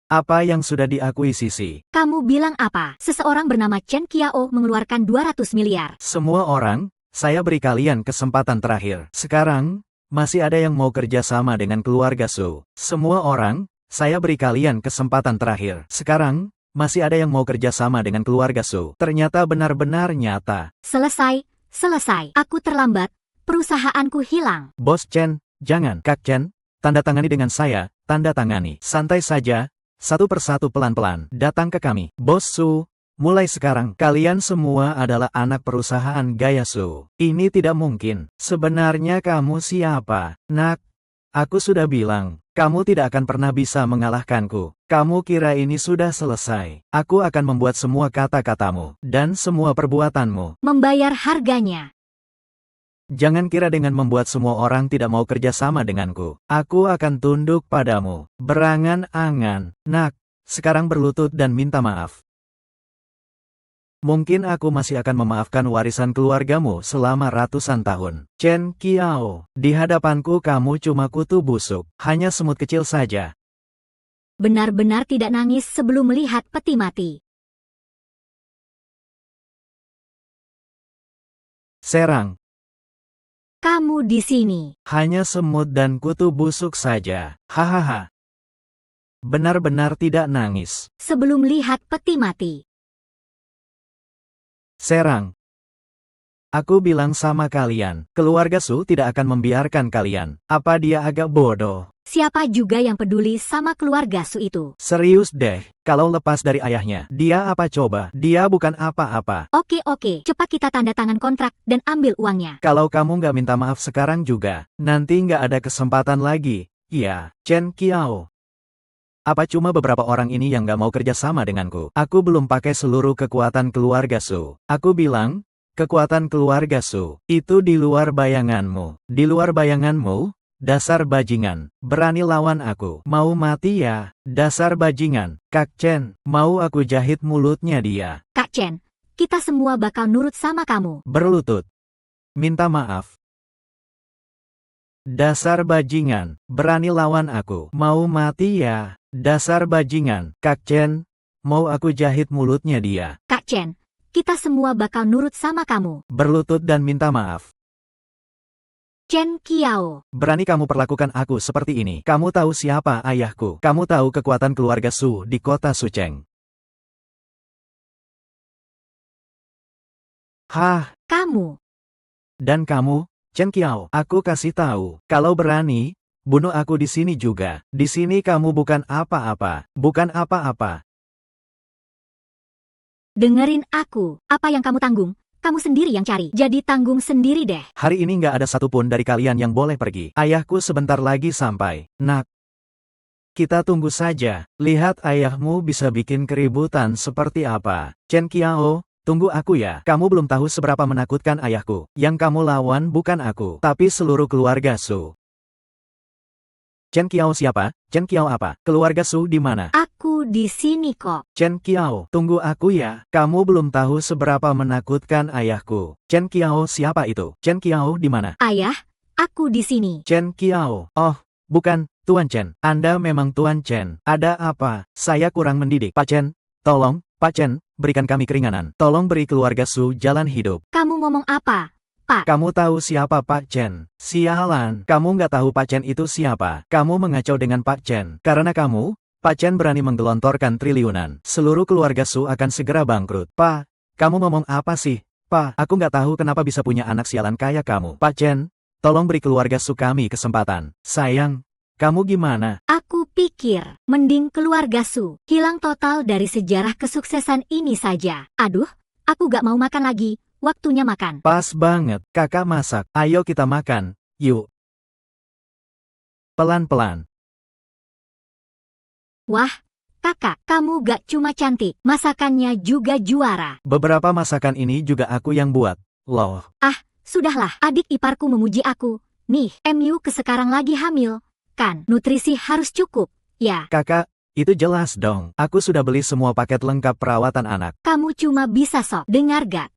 apa yang sudah diakuisisi. Kamu bilang apa? Seseorang bernama Chen Qiao mengeluarkan 200 miliar. Semua orang, saya beri kalian kesempatan terakhir. Sekarang, masih ada yang mau kerja sama dengan keluarga Su. Semua orang, saya beri kalian kesempatan terakhir. Sekarang, masih ada yang mau kerja sama dengan keluarga Su. Ternyata benar-benar nyata. Selesai. Aku terlambat. Perusahaanku hilang. Bos Chen, jangan. Kak Chen, tanda tangani dengan saya, tanda tangani. Santai saja. Satu persatu pelan-pelan, datang ke kami. Bos Su, mulai sekarang, kalian semua adalah anak perusahaan Gaya Su. Ini tidak mungkin. Sebenarnya kamu siapa? Nak, aku sudah bilang, kamu tidak akan pernah bisa mengalahkanku. Kamu kira ini sudah selesai. Aku akan membuat semua kata-katamu, dan semua perbuatanmu membayar harganya. Jangan kira dengan membuat semua orang tidak mau kerja sama denganku. Aku akan tunduk padamu. Berangan-angan. Nak, sekarang berlutut dan minta maaf. Mungkin aku masih akan memaafkan warisan keluargamu selama ratusan tahun. Chen Qiao, di hadapanku kamu cuma kutu busuk. Hanya semut kecil saja. Benar-benar tidak nangis sebelum melihat peti mati. Serang. Kamu di sini. Hanya semut dan kutu busuk saja. Hahaha. benar-benar tidak nangis. Sebelum lihat peti mati. Serang. Aku bilang sama kalian, keluarga Su tidak akan membiarkan kalian. Apa dia agak bodoh? Siapa juga yang peduli sama keluarga Su itu? Serius deh, kalau lepas dari ayahnya, dia apa coba? Dia bukan apa-apa. Oke, cepat kita tanda tangan kontrak dan ambil uangnya. Kalau kamu nggak minta maaf sekarang juga, nanti nggak ada kesempatan lagi. Ya, Chen Qiao. Apa cuma beberapa orang ini yang nggak mau kerja sama denganku? Aku belum pakai seluruh kekuatan keluarga Su. Aku bilang, kekuatan keluarga Su, itu di luar bayanganmu. Di luar bayanganmu? Dasar bajingan, berani lawan aku. Mau mati ya? Dasar bajingan. Kak Chen, mau aku jahit mulutnya dia. Kak Chen, kita semua bakal nurut sama kamu. Berlutut. Minta maaf. Dasar bajingan, berani lawan aku. Mau mati ya? Dasar bajingan. Kak Chen, mau aku jahit mulutnya dia. Kak Chen, kita semua bakal nurut sama kamu. Berlutut dan minta maaf. Chen Qiao. Berani kamu perlakukan aku seperti ini. Kamu tahu siapa ayahku. Kamu tahu kekuatan keluarga Su di kota Sucheng. Hah, Kamu. dan kamu, Chen Qiao, aku kasih tahu, kalau berani, bunuh aku di sini juga. Di sini kamu bukan apa-apa. Bukan apa-apa. Dengerin aku. Apa yang kamu tanggung? Kamu sendiri yang cari. Jadi tanggung sendiri deh. Hari ini nggak ada satupun dari kalian yang boleh pergi. Ayahku sebentar lagi sampai. Nak. Kita tunggu saja. Lihat ayahmu bisa bikin keributan seperti apa. Chen Qiao, tunggu aku ya. Kamu belum tahu seberapa menakutkan ayahku. Yang kamu lawan bukan aku, tapi seluruh keluarga Su. Chen Qiao siapa? Chen Qiao apa? Keluarga Su di mana? Aku di sini kok. Chen Qiao, tunggu aku ya. Kamu belum tahu seberapa menakutkan ayahku. Chen Qiao siapa itu? Chen Qiao di mana? Ayah, aku di sini. Chen Qiao. Oh, bukan, Tuan Chen. Anda memang Tuan Chen. Ada apa? Saya kurang mendidik. Pak Chen, tolong, Pak Chen, berikan kami keringanan. Tolong beri keluarga Su jalan hidup. Kamu ngomong apa, Pak? Kamu tahu siapa Pak Chen? Sialan, kamu nggak tahu Pak Chen itu siapa. Kamu mengacau dengan Pak Chen. Karena kamu, Pak Chen berani menggelontorkan triliunan. Seluruh keluarga Su akan segera bangkrut. Pak, kamu ngomong apa sih? Pak, aku nggak tahu kenapa bisa punya anak sialan kayak kamu. Pak Chen, tolong beri keluarga Su kami kesempatan. Sayang, kamu gimana? Aku pikir, mending keluarga Su hilang total dari sejarah kesuksesan ini saja. Aduh, aku gak mau makan lagi. Waktunya makan. Pas banget, kakak masak. Ayo kita makan, yuk. Pelan-pelan. Wah, kakak, kamu gak cuma cantik, masakannya juga juara. Beberapa masakan ini juga aku yang buat, loh. Ah, sudahlah, adik iparku memuji aku. Nih, MU sekarang lagi hamil. Kan, nutrisi harus cukup, ya. Kakak, itu jelas dong. Aku sudah beli semua paket lengkap perawatan anak. Kamu cuma bisa sok. Dengar gak?